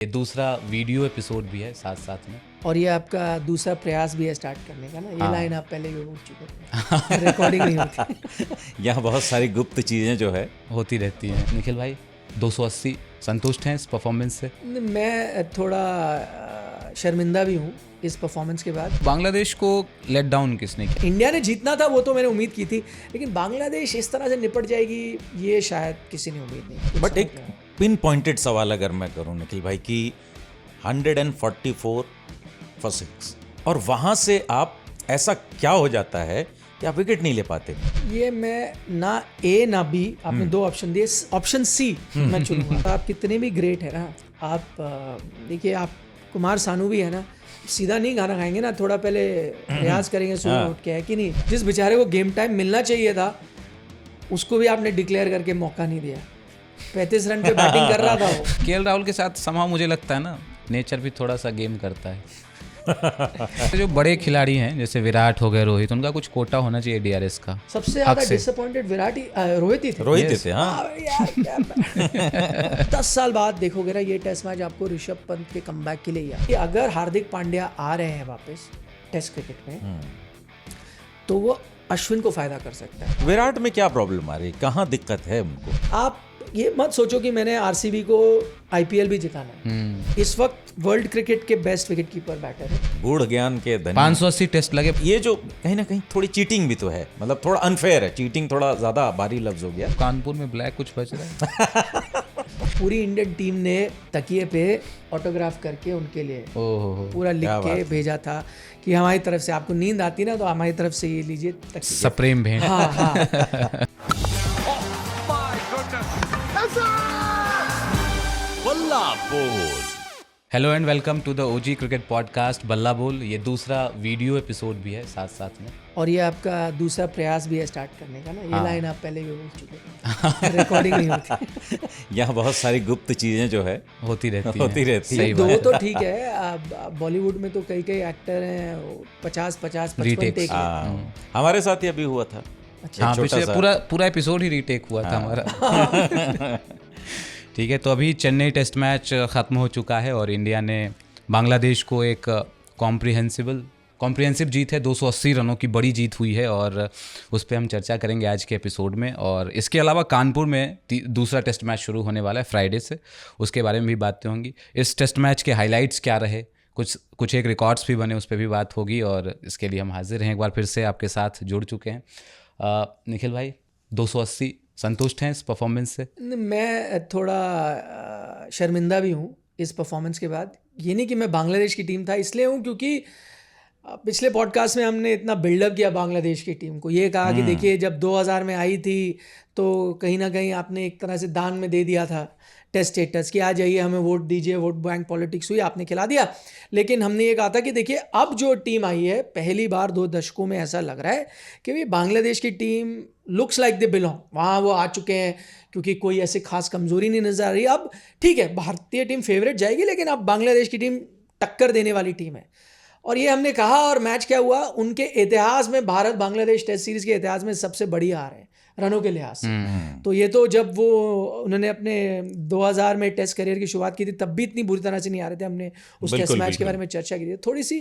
ये दूसरा video episode भी है साथ साथ में। और ये आपका दूसरा प्रयास भी है स्टार्ट करने का ना। ये हाँ। लाइन आप पहले भी बोल चुके थे, रिकॉर्डिंग नहीं होती। यहाँ बहुत सारी गुप्त चीज़ें जो है होती रहती हैं। निखिल भाई 280 संतुष्ट हैं इस परफॉर्मेंस से? मैं थोड़ा शर्मिंदा भी हूँ इस परफॉर्मेंस के बाद। बांग्लादेश को लेट डाउन किसने किया? इंडिया ने जीतना था वो तो मैंने उम्मीद की थी, लेकिन बांग्लादेश इस तरह से निपट जाएगी ये शायद किसी ने उम्मीद नहीं की। बट एक पिन पॉइंटेड सवाल अगर मैं करूं निखिल भाई कि 144 फॉर 6 और वहां से आप ऐसा क्या हो जाता है कि आप विकेट नहीं ले पाते? ये मैं ना ए ना बी, आपने दो ऑप्शन दिए, ऑप्शन सी मैं चुनूंगा। आप कितने भी ग्रेट है ना, आप देखिए, आप कुमार सानू भी है ना, सीधा नहीं खाना खाएंगे ना, थोड़ा पहले रियाज करेंगे सुबह उठ के, है कि नहीं? जिस बेचारे को गेम टाइम मिलना चाहिए था उसको भी आपने डिक्लेयर करके मौका नहीं दिया। 35 रन पे बैटिंग कर रहा था वो। केएल राहुल के साथ समाव मुझे लगता है ना, नेचर भी थोड़ा सा गेम करता है। जो बड़े खिलाड़ी हैं जैसे विराट हो गए, रोहित, उनका कुछ कोटा होना चाहिए डीआरएस का। सबसे ज्यादा डिसअपॉइंटेड विराट ही रोहित ही थे। रोहित थे, हाँ। यार क्या 10 साल बाद देखोगे ना ये टेस्ट मैच आपको ऋषभ पंत के कमबैक के लिए ही कि अगर हार्दिक पांड्या आ रहे हैं वापस टेस्ट क्रिकेट में तो वो अश्विन को फायदा कर सकता है। विराट में क्या प्रॉब्लम आ रही है, कहाँ दिक्कत है उनको? आप ये मत सोचो कि मैंने आरसीबी को आईपीएल भी जिताना है। इस वक्त वर्ल्ड क्रिकेट के बेस्ट विकेट कीपर बैटर है, गूढ़ ज्ञान के धनी। 580 टेस्ट लगे। ये जो कहीं ना कहीं थोड़ी चीटिंग भी तो है, मतलब थोड़ा अनफेयर है। चीटिंग थोड़ा ज्यादा भारी लफ्ज हो गया। कानपुर में ब्लैक कुछ बच रहा है। पूरी इंडियन टीम ने तकिए पे ऑटोग्राफ करके उनके लिए पूरा लिख के भेजा था कि हमारी तरफ से आपको नींद आती ना तो हमारी तरफ से ये लीजिए तकिए। सप्रेम भेंट। हाँ हाँ। Hello and welcome to the OG cricket podcast बल्ला बोल। ये दूसरा वीडियो एपिसोड भी है साथ साथ में। और ये आपका दूसरा प्रयास भी है स्टार्ट करने का ना। ये लाइन आप पहले भी बोल चुके थे, रिकॉर्डिंग नहीं होती। यहाँ बहुत सारी गुप्त चीजें जो है होती रहती है। दो तो ठीक है, बॉलीवुड में तो कई एक्टर हैं 50-50 55 टेक। हमारे साथ ही अभी हुआ था। हाँ, पीछे पूरा एपिसोड ही रीटेक हुआ था हमारा। ठीक है, तो अभी चेन्नई टेस्ट मैच ख़त्म हो चुका है और इंडिया ने बांग्लादेश को एक कॉम्प्रिहेंसिव जीत है। 280 रनों की बड़ी जीत हुई है और उस पर हम चर्चा करेंगे आज के एपिसोड में। और इसके अलावा कानपुर में दूसरा टेस्ट मैच शुरू होने वाला है फ्राइडे से, उसके बारे में भी बातें होंगी। इस टेस्ट मैच के हाइलाइट्स क्या रहे, कुछ एक रिकॉर्ड्स भी बने, उस पर भी बात होगी। और इसके लिए हम हाजिर हैं, एक बार फिर से आपके साथ जुड़ चुके हैं। निखिल भाई 280 संतुष्ट हैं इस परफॉर्मेंस से? मैं थोड़ा शर्मिंदा भी हूँ इस परफॉर्मेंस के बाद। ये नहीं कि मैं बांग्लादेश की टीम था इसलिए हूँ क्योंकि पिछले पॉडकास्ट में हमने इतना बिल्डअप किया बांग्लादेश की टीम को। ये कहा कि देखिए जब 2000 में आई थी तो कहीं ना कहीं आपने एक तरह से दान में दे दिया था टेस्ट स्टेटस कि आ जाइए हमें वोट दीजिए, वोट बैंक पॉलिटिक्स हुई, आपने खिला दिया। लेकिन हमने ये कहा था कि देखिए अब जो टीम आई है पहली बार 2 दशकों में ऐसा लग रहा है कि भाई बांग्लादेश की team looks like they belong, वहाँ वो आ चुके हैं क्योंकि कोई ऐसी खास कमजोरी नहीं नजर आ रही। अब ठीक है भारतीय टीम फेवरेट जाएगी लेकिन अब बांग्लादेश की टीम टक्कर देने वाली टीम है। और ये हमने कहा और मैच क्या हुआ, उनके इतिहास में भारत बांग्लादेश टेस्ट सीरीज के इतिहास में सबसे बड़ी हार है रनों के लिहाज से। तो ये तो जब वो उन्होंने अपने 2000 में टेस्ट करियर की शुरुआत की थी तब भी इतनी बुरी तरह से नहीं आ रहे थे। हमने उस टेस्ट मैच के बारे में चर्चा की थी। थोड़ी सी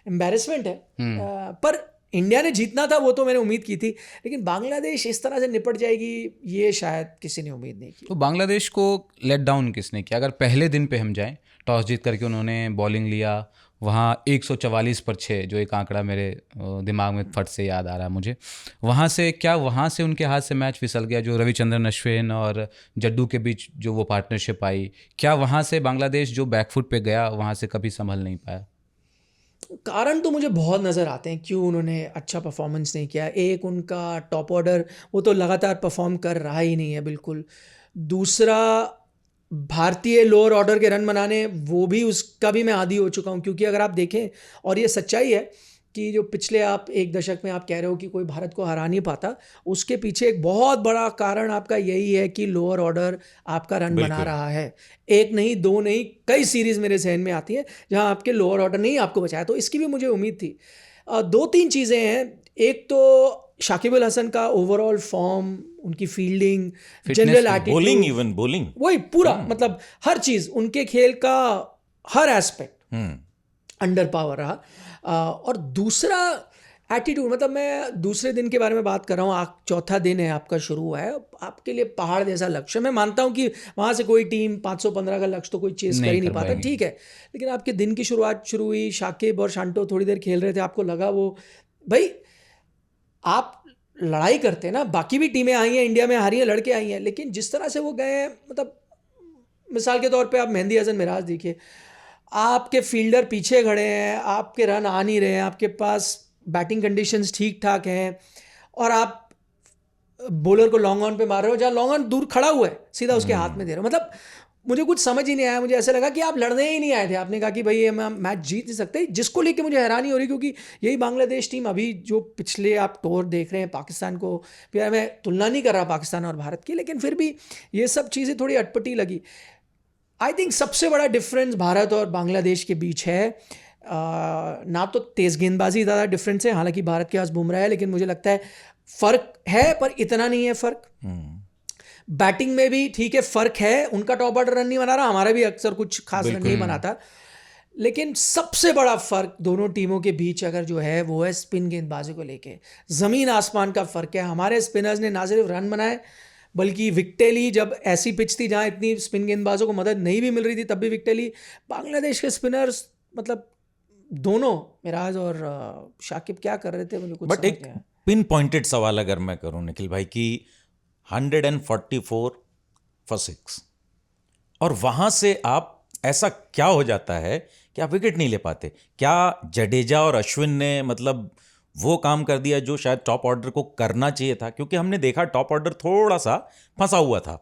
एम्बैरेसमेंट है, पर इंडिया ने जीतना था वो तो मैंने उम्मीद की थी, लेकिन बांग्लादेश इस तरह से निपट जाएगी ये शायद किसी ने उम्मीद नहीं की। तो बांग्लादेश को लेट डाउन किसने किया? अगर पहले दिन पे हम जाएं, टॉस जीत करके उन्होंने बॉलिंग लिया, वहाँ 144 पर 6 जो एक आंकड़ा मेरे दिमाग में फट से याद आ रहा है मुझे। वहाँ से उनके हाथ से मैच फिसल गया? जो रविचंद्रन अश्विन और जड्डू के बीच जो वो पार्टनरशिप आई, क्या वहाँ से बांग्लादेश जो बैकफुट पे गया वहाँ से कभी संभल नहीं पाया? कारण तो मुझे बहुत नज़र आते हैं क्यों उन्होंने अच्छा परफॉर्मेंस नहीं किया। एक, उनका टॉप ऑर्डर वो तो लगातार परफॉर्म कर रहा ही नहीं है बिल्कुल। दूसरा, भारतीय लोअर ऑर्डर के रन बनाने वो भी उसका भी मैं आदी हो चुका हूँ क्योंकि अगर आप देखें, और ये सच्चाई है कि जो पिछले आप 1 दशक में आप कह रहे हो कि कोई भारत को हरा नहीं पाता, उसके पीछे एक बहुत बड़ा कारण आपका यही है कि लोअर ऑर्डर आपका रन बना रहा है। 1 नहीं 2 नहीं कई सीरीज मेरे जहन में आती है जहां आपके लोअर ऑर्डर नहीं आपको बचाया। तो इसकी भी मुझे उम्मीद थी। 2-3 चीज़ें हैं। एक तो शाकिब अल हसन का ओवरऑल फॉर्म, उनकी फील्डिंग, Fitness जनरल भी, एटीट्यूड, बोलिंग, इवन बोलिंग, वही पूरा मतलब हर चीज़ उनके खेल का हर एस्पेक्ट अंडर पावर रहा। और दूसरा एटीट्यूड, मतलब मैं दूसरे दिन के बारे में बात कर रहा हूँ, चौथा दिन है आपका, शुरू हुआ है, आपके लिए पहाड़ जैसा लक्ष्य। मैं मानता हूँ कि वहाँ से कोई टीम 515 का लक्ष्य तो कोई चेस कर ही नहीं पाता, ठीक है, लेकिन आपके दिन की शुरुआत शुरू हुई, शाकिब और शांटो थोड़ी देर खेल रहे थे, आपको लगा वो भाई आप लड़ाई करते हैं ना, बाकी भी टीमें आई हैं, इंडिया में हारी हैं, लड़के आई हैं, लेकिन जिस तरह से वो गए हैं, मतलब मिसाल के तौर पे आप मेहंदी हसन मिराज देखिए, आपके फील्डर पीछे खड़े हैं, आपके रन आ नहीं रहे हैं, आपके पास बैटिंग कंडीशंस ठीक ठाक हैं, और आप बॉलर को लॉन्ग ऑन पे मार रहे हो, जहाँ लॉन्ग ऑन दूर खड़ा हुआ है सीधा उसके हाथ में दे रहे हो। मतलब मुझे कुछ समझ ही नहीं आया, मुझे ऐसा लगा कि आप लड़ने ही नहीं आए थे। आपने कहा कि भाई ये मैच जीत नहीं सकते, जिसको लेके मुझे हैरानी हो रही, क्योंकि यही बांग्लादेश टीम अभी जो पिछले आप टूर देख रहे हैं पाकिस्तान को, फिर मैं तुलना नहीं कर रहा पाकिस्तान और भारत की, लेकिन फिर भी ये सब चीज़ें थोड़ी अटपटी लगी। आई थिंक सबसे बड़ा डिफरेंस भारत और बांग्लादेश के बीच है, ना तो तेज़ गेंदबाजी ज़्यादा डिफरेंस है, हालांकि भारत के पास बुमराह है, लेकिन मुझे लगता है फ़र्क है, पर इतना नहीं है फ़र्क। बैटिंग में भी ठीक है फ़र्क है, उनका टॉप ऑर्डर रन नहीं बना रहा, हमारा भी अक्सर कुछ खास रन नहीं बनाता, लेकिन सबसे बड़ा फ़र्क दोनों टीमों के बीच अगर जो है वो है स्पिन गेंदबाजी को लेके, ज़मीन आसमान का फ़र्क है। हमारे स्पिनर्स ने ना सिर्फ रन बनाए, बल्कि विकेटें ली, जब ऐसी पिच थी जहाँ इतनी स्पिन गेंदबाजों को मदद नहीं भी मिल रही थी तब भी विकेटें ली। बांग्लादेश के स्पिनर्स मतलब दोनों मिराज और शाकिब क्या कर रहे थे मुझे कुछ बट एक पिन पॉइंटेड सवाल अगर मैं करूं निखिल भाई कि 144 फॉर 6 और वहां से आप ऐसा क्या हो जाता है कि आप विकेट नहीं ले पाते? क्या जडेजा और अश्विन ने मतलब वो काम कर दिया जो शायद टॉप ऑर्डर को करना चाहिए था? क्योंकि हमने देखा टॉप ऑर्डर थोड़ा सा फंसा हुआ था,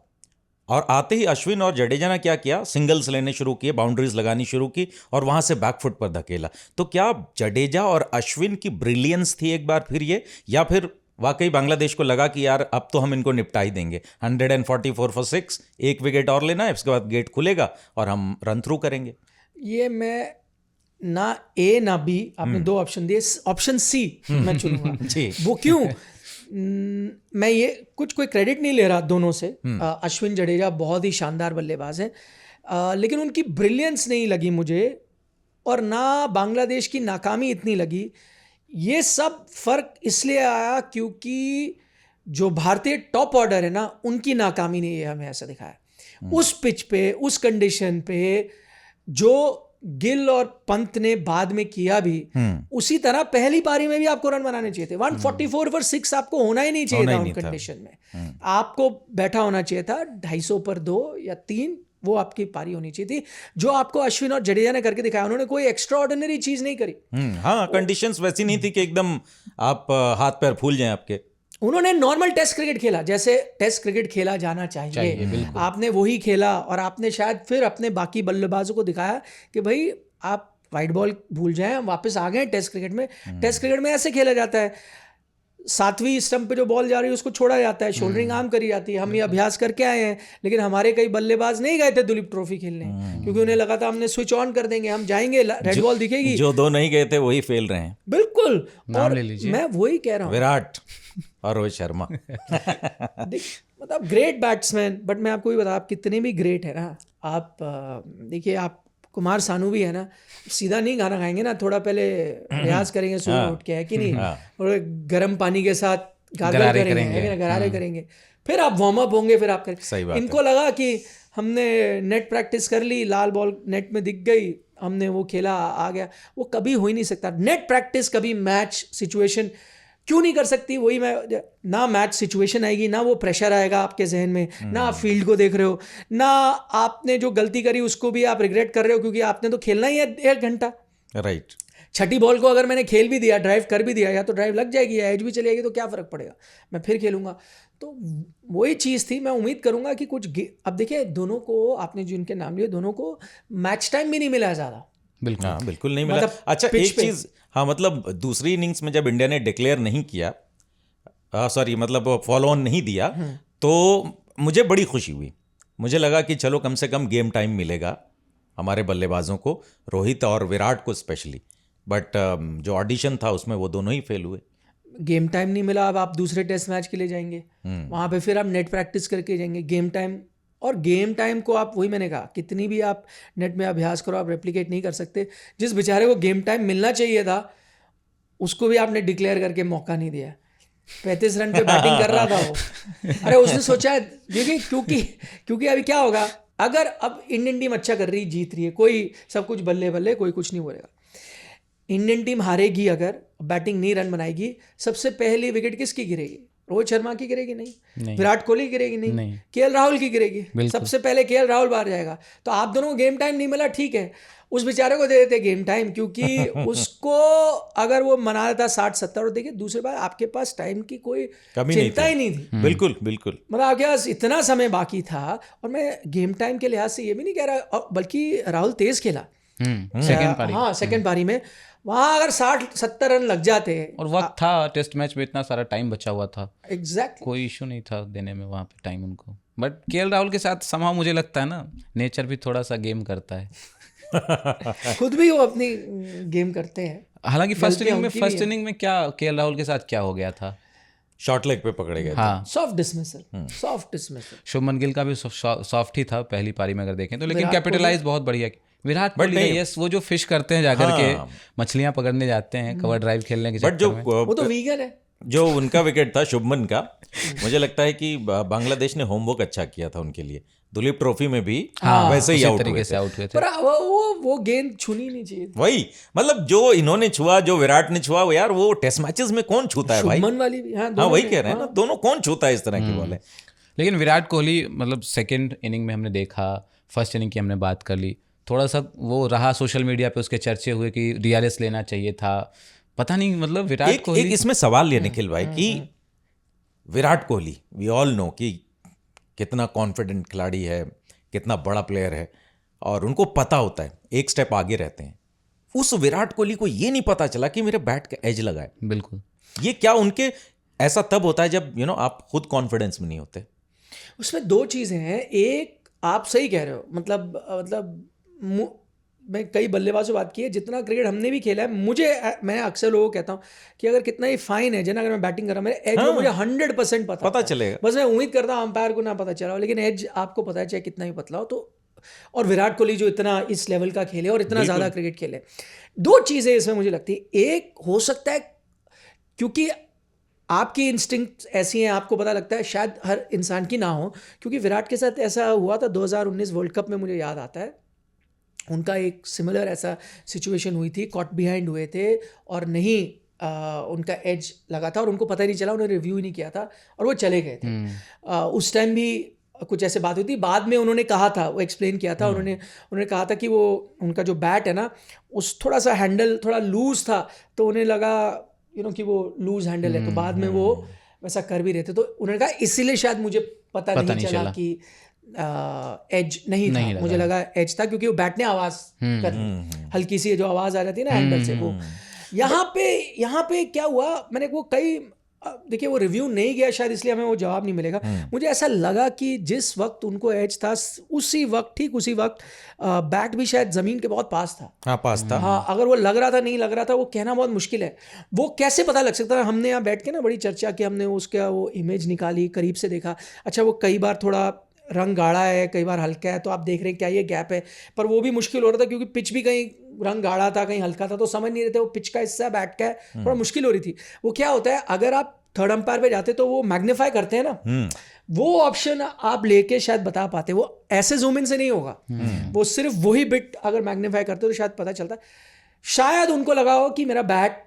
और आते ही अश्विन और जडेजा ने क्या किया, सिंगल्स लेने शुरू किए, बाउंड्रीज लगानी शुरू की और वहां से बैकफुट पर धकेला। तो क्या जडेजा और अश्विन की ब्रिलियंस थी एक बार फिर ये, या फिर वाकई बांग्लादेश को लगा कि यार अब तो हम इनको निपटा ही देंगे, 144 फॉर 6, एक विकेट और लेना है, उसके बाद गेट खुलेगा और हम रन थ्रू करेंगे? ये मैं ना ए ना बी, आपने दो ऑप्शन दिए, ऑप्शन सी मैं चुनूंगा। वो क्यों? मैं ये कोई क्रेडिट नहीं ले रहा दोनों से, अश्विन जडेजा बहुत ही शानदार बल्लेबाज हैं, लेकिन उनकी ब्रिलियंस नहीं लगी मुझे, और ना बांग्लादेश की नाकामी इतनी लगी। ये सब फर्क इसलिए आया क्योंकि जो भारतीय टॉप ऑर्डर है ना, उनकी नाकामी ने ये हमें ऐसा दिखाया। उस पिच पे, उस कंडीशन पे जो गिल और पंत ने बाद में किया भी, उसी तरह पहली पारी में भी आपको रन बनाने चाहिए थे। 144 पर 6 आपको होना ही नहीं चाहिए था उन कंडीशन में, आपको बैठा होना चाहिए था 250 पर 2 या 3, वो आपकी पारी होनी चाहिए थी, जो आपको अश्विन और जडेजा ने करके दिखाया। उन्होंने कोई एक्स्ट्रा ऑर्डिनरी चीज नहीं करी। हाँ, कंडीशंस वैसी नहीं थी कि एकदम आप हाथ पैर फूल जाएं आपके। उन्होंने नॉर्मल टेस्ट क्रिकेट खेला जैसे टेस्ट क्रिकेट खेला जाना चाहिए, आपने वही खेला, और आपने शायद फिर अपने बाकी बल्लेबाजों को दिखाया कि भाई आप वाइड बॉल भूल जाएं, वापस आ गए टेस्ट क्रिकेट में। टेस्ट क्रिकेट में ऐसे खेला जाता है, 7वीं स्टंप पे जो बॉल जा रही है उसको छोड़ा जाता है, शोल्डरिंग आर्म करी जाती है। हम ये अभ्यास करके आए हैं, लेकिन हमारे कई बल्लेबाज नहीं गए थे दुलीप ट्रॉफी खेलने, क्योंकि उन्हें लगा था हमने स्विच ऑन कर देंगे, हम जाएंगे, रेड बॉल दिखेगी। जो दो नहीं गए थे वही फेल रहे हैं। बिल्कुल, नाम ले लीजिए। मैं वही कह रहा हूँ, विराट और रोहित शर्मा मतलब ग्रेट बैट्समैन, बट मैं आपको भी बता, आप कितने भी ग्रेट है ना, आप देखिए, आप कुमार सानू भी है ना, सीधा नहीं खाना खाएंगे ना, थोड़ा पहले रियाज करेंगे सुबह उठ के, है कि नहीं, और गर्म पानी के साथ गार्गल करेंगे, गरारे करेंगे, फिर आप वार्म अप होंगे, फिर आप करेंगे। इनको लगा कि हमने नेट प्रैक्टिस कर ली, लाल बॉल नेट में दिख गई, हमने वो खेला, आ गया, वो कभी हो ही नहीं सकता। नेट प्रैक्टिस कभी मैच सिचुएशन क्यों नहीं कर सकती? वही मैं, ना मैच सिचुएशन आएगी, ना वो प्रेशर आएगा आपके जहन में, ना आप फील्ड को देख रहे हो, ना आपने जो गलती करी उसको भी आप रिग्रेट कर रहे हो, क्योंकि आपने तो खेलना ही है 1 घंटा। राइट। छठी बॉल को अगर मैंने खेल भी दिया, ड्राइव कर भी दिया, या तो ड्राइव लग जाएगी या एज भी चली जाएगी, तो क्या फ़र्क पड़ेगा, मैं फिर खेलूंगा। तो वही चीज़ थी। मैं उम्मीद करूंगा कि कुछ, अब देखिए दोनों को, आपने जिनके नाम लिए, दोनों को मैच टाइम भी नहीं मिला है ज़्यादा। बिल्कुल, हाँ, बिल्कुल नहीं मिला। मतलब अच्छा, एक चीज़, हाँ, मतलब दूसरी इनिंग्स में जब इंडिया ने डिक्लेयर नहीं किया, सॉरी मतलब फॉलो ऑन नहीं दिया, तो मुझे बड़ी खुशी हुई। मुझे लगा कि चलो कम से कम गेम टाइम मिलेगा हमारे बल्लेबाजों को, रोहित और विराट को स्पेशली। बट जो ऑडिशन था उसमें वो दोनों ही फेल हुए। गेम टाइम नहीं मिला, अब आप दूसरे टेस्ट मैच के लिए जाएंगे, वहाँ पे फिर आप नेट प्रैक्टिस करके जाएंगे। गेम टाइम, और गेम टाइम को आप, वही मैंने कहा, कितनी भी आप नेट में अभ्यास करो, आप रेप्लिकेट नहीं कर सकते। जिस बेचारे को गेम टाइम मिलना चाहिए था, उसको भी आपने डिक्लेयर करके मौका नहीं दिया। 35 रन पे बैटिंग कर रहा था वो। अरे उसने सोचा, देखिए क्योंकि अभी क्या होगा, अगर अब इंडियन टीम अच्छा कर रही, जीत रही है, कोई सब कुछ बल्ले बल्ले, कोई कुछ नहीं बोलेगा। इंडियन टीम हारेगी, अगर बैटिंग नहीं रन बनाएगी, सबसे पहली विकेट किसकी गिरेगी? रोहित शर्मा की गिरेगी? नहीं। विराट कोहली गिरेगी? नहीं। केएल राहुल की गिरेगी। सबसे पहले केएल राहुल बाहर जाएगा। तो आप दोनों को गेम टाइम नहीं मिला, ठीक है, उस बेचारे को दे देते गेम टाइम, क्योंकि उसको अगर वो मना देता 60-70, और देखिए दूसरी बात, आपके पास टाइम की कोई चिंता ही नहीं थी। बिल्कुल बिल्कुल, मतलब आपके पास इतना समय बाकी था। और मैं गेम टाइम के लिहाज से ये भी नहीं कह रहा, बल्कि राहुल तेज खेला सेकंड पारी, हाँ सेकंड पारी में, वहाँ अगर 60-70 रन लग जाते, और वक्त था, टेस्ट मैच में इतना सारा टाइम बचा हुआ था, एग्जैक्टली कोई इशू नहीं था देने में वहाँ पे टाइम उनको। बट केएल राहुल के साथ समहाउ मुझे लगता है ना, नेचर भी थोड़ा सा गेम करता है। खुद भी वो अपनी गेम करते हैं। हालांकि फर्स्ट इनिंग में क्या केएल राहुल के साथ क्या हो गया था, शॉर्ट लेग पे पकड़े गए। हाँ, सॉफ्ट डिसमिसल। शुभमन गिल का भी सॉफ्ट ही था पहली पारी में अगर देखें तो, लेकिन कैपिटलाइज बहुत बढ़िया। विराट कोहली, यस, वो जो फिश करते हैं जाकर के, मछलियां पकड़ने जाते हैं कवर ड्राइव खेलने के चक्कर में, वो तो वीगन है। जो उनका विकेट था शुभमन का, मुझे लगता है कि बांग्लादेश ने होमवर्क अच्छा किया था उनके लिए। दुलीप ट्रॉफी में भी वैसे ही आउट हुए थे। पर वो गेंद छूनी नहीं चाहिए। वही, मतलब जो इन्होंने छुआ, जो विराट ने छुआ, वो यार वो टेस्ट मैचेस में कौन छूता है भाई? शुभमन वाली भी, हाँ वही कह रहे हैं ना, दोनों कौन छूता है इस तरह की बॉलें। लेकिन विराट कोहली, मतलब सेकेंड इनिंग में हमने देखा, फर्स्ट इनिंग की हमने बात कर ली, थोड़ा सा वो रहा, सोशल मीडिया पे उसके चर्चे हुए कि डीआरएस लेना चाहिए था, पता नहीं, मतलब विराट कोहली। एक इसमें सवाल ये निखिल भाई कि Virat Kohli, we all know कि कितना कॉन्फिडेंट खिलाड़ी है, कितना बड़ा प्लेयर है, और उनको पता होता है, एक स्टेप आगे रहते हैं। उस विराट कोहली को ये नहीं पता चला कि मेरे बैट का एज लगा है। बिल्कुल, ये क्या उनके ऐसा तब होता है जब आप खुद कॉन्फिडेंस में नहीं होते। उसमें दो चीज़ें हैं। एक, आप सही कह रहे हो, मतलब मैं कई बल्लेबाजों से बात की है, जितना क्रिकेट हमने भी खेला है, मैं अक्सर लोगों को कहता हूँ कि अगर कितना ही फाइन है जना, अगर मैं बैटिंग कर रहा हूँ, मेरे एज मुझे 100% पता चलेगा। बस मैं उम्मीद करता हूँ अंपायर को ना पता चला हो, लेकिन एज आपको पता है, चाहे कितना ही पतला हो। तो और विराट कोहली जो इतना इस लेवल का खेले और इतना ज़्यादा क्रिकेट खेले, दो चीज़ें इसमें मुझे लगती है। एक, हो सकता है क्योंकि आपकी इंस्टिंक्ट ऐसी हैं, आपको पता लगता है, शायद हर इंसान की ना हो, क्योंकि विराट के साथ ऐसा हुआ था 2019 वर्ल्ड कप में, मुझे याद आता है, उनका एक सिमिलर ऐसा सिचुएशन हुई थी, कॉट बिहाइंड हुए थे और नहीं उनका एज लगा था और उनको पता ही नहीं चला, उन्होंने रिव्यू ही नहीं किया था और वो चले गए थे। उस टाइम भी कुछ ऐसे बात हुई थी, बाद में उन्होंने कहा था, वो एक्सप्लेन किया था, उन्होंने कहा था कि वो उनका जो बैट है ना, उस थोड़ा सा हैंडल थोड़ा लूज था, तो उन्हें लगा कि वो लूज हैंडल है, तो बाद में वो वैसा कर भी रहे थे, तो उन्होंने कहा इसीलिए शायद मुझे पता नहीं चला कि एज नहीं था, मुझे लगा एज था, क्योंकि वो बैट ने आवाज कर, हल्की सी जो आवाज आ जाती है ना हैंडल से, वो यहाँ पे क्या हुआ, मैंने वो कई, देखिए वो रिव्यू नहीं गया शायद, इसलिए हमें वो जवाब नहीं मिलेगा। मुझे ऐसा लगा कि जिस वक्त उनको एज था, उसी वक्त बैट भी शायद जमीन के बहुत पास था। हाँ, अगर वो लग रहा था नहीं लग रहा था, वो कहना बहुत मुश्किल है। वो कैसे पता लग सकता है? हमने यहाँ बैठ के ना बड़ी चर्चा की, हमने उसका वो इमेज निकाली, करीब से देखा। अच्छा, वो कई बार थोड़ा रंग गाढ़ा है, कई बार हल्का है, तो आप देख रहे हैं क्या ये गैप है, पर वो भी मुश्किल हो रहा था क्योंकि पिच भी कहीं रंग गाढ़ा था, कहीं हल्का था, तो समझ नहीं रहे थे वो पिच का हिस्सा बैट का है, थोड़ा मुश्किल हो रही थी। वो क्या होता है, अगर आप थर्ड अंपायर पे जाते तो वो मैग्नीफाई करते हैं ना, वो ऑप्शन आप लेके शायद बता पाते, वो ऐसे जूम इन से नहीं होगा, वो सिर्फ वही बिट अगर मैग्नीफाई करते तो शायद पता चलता। शायद उनको लगा हो कि मेरा बैट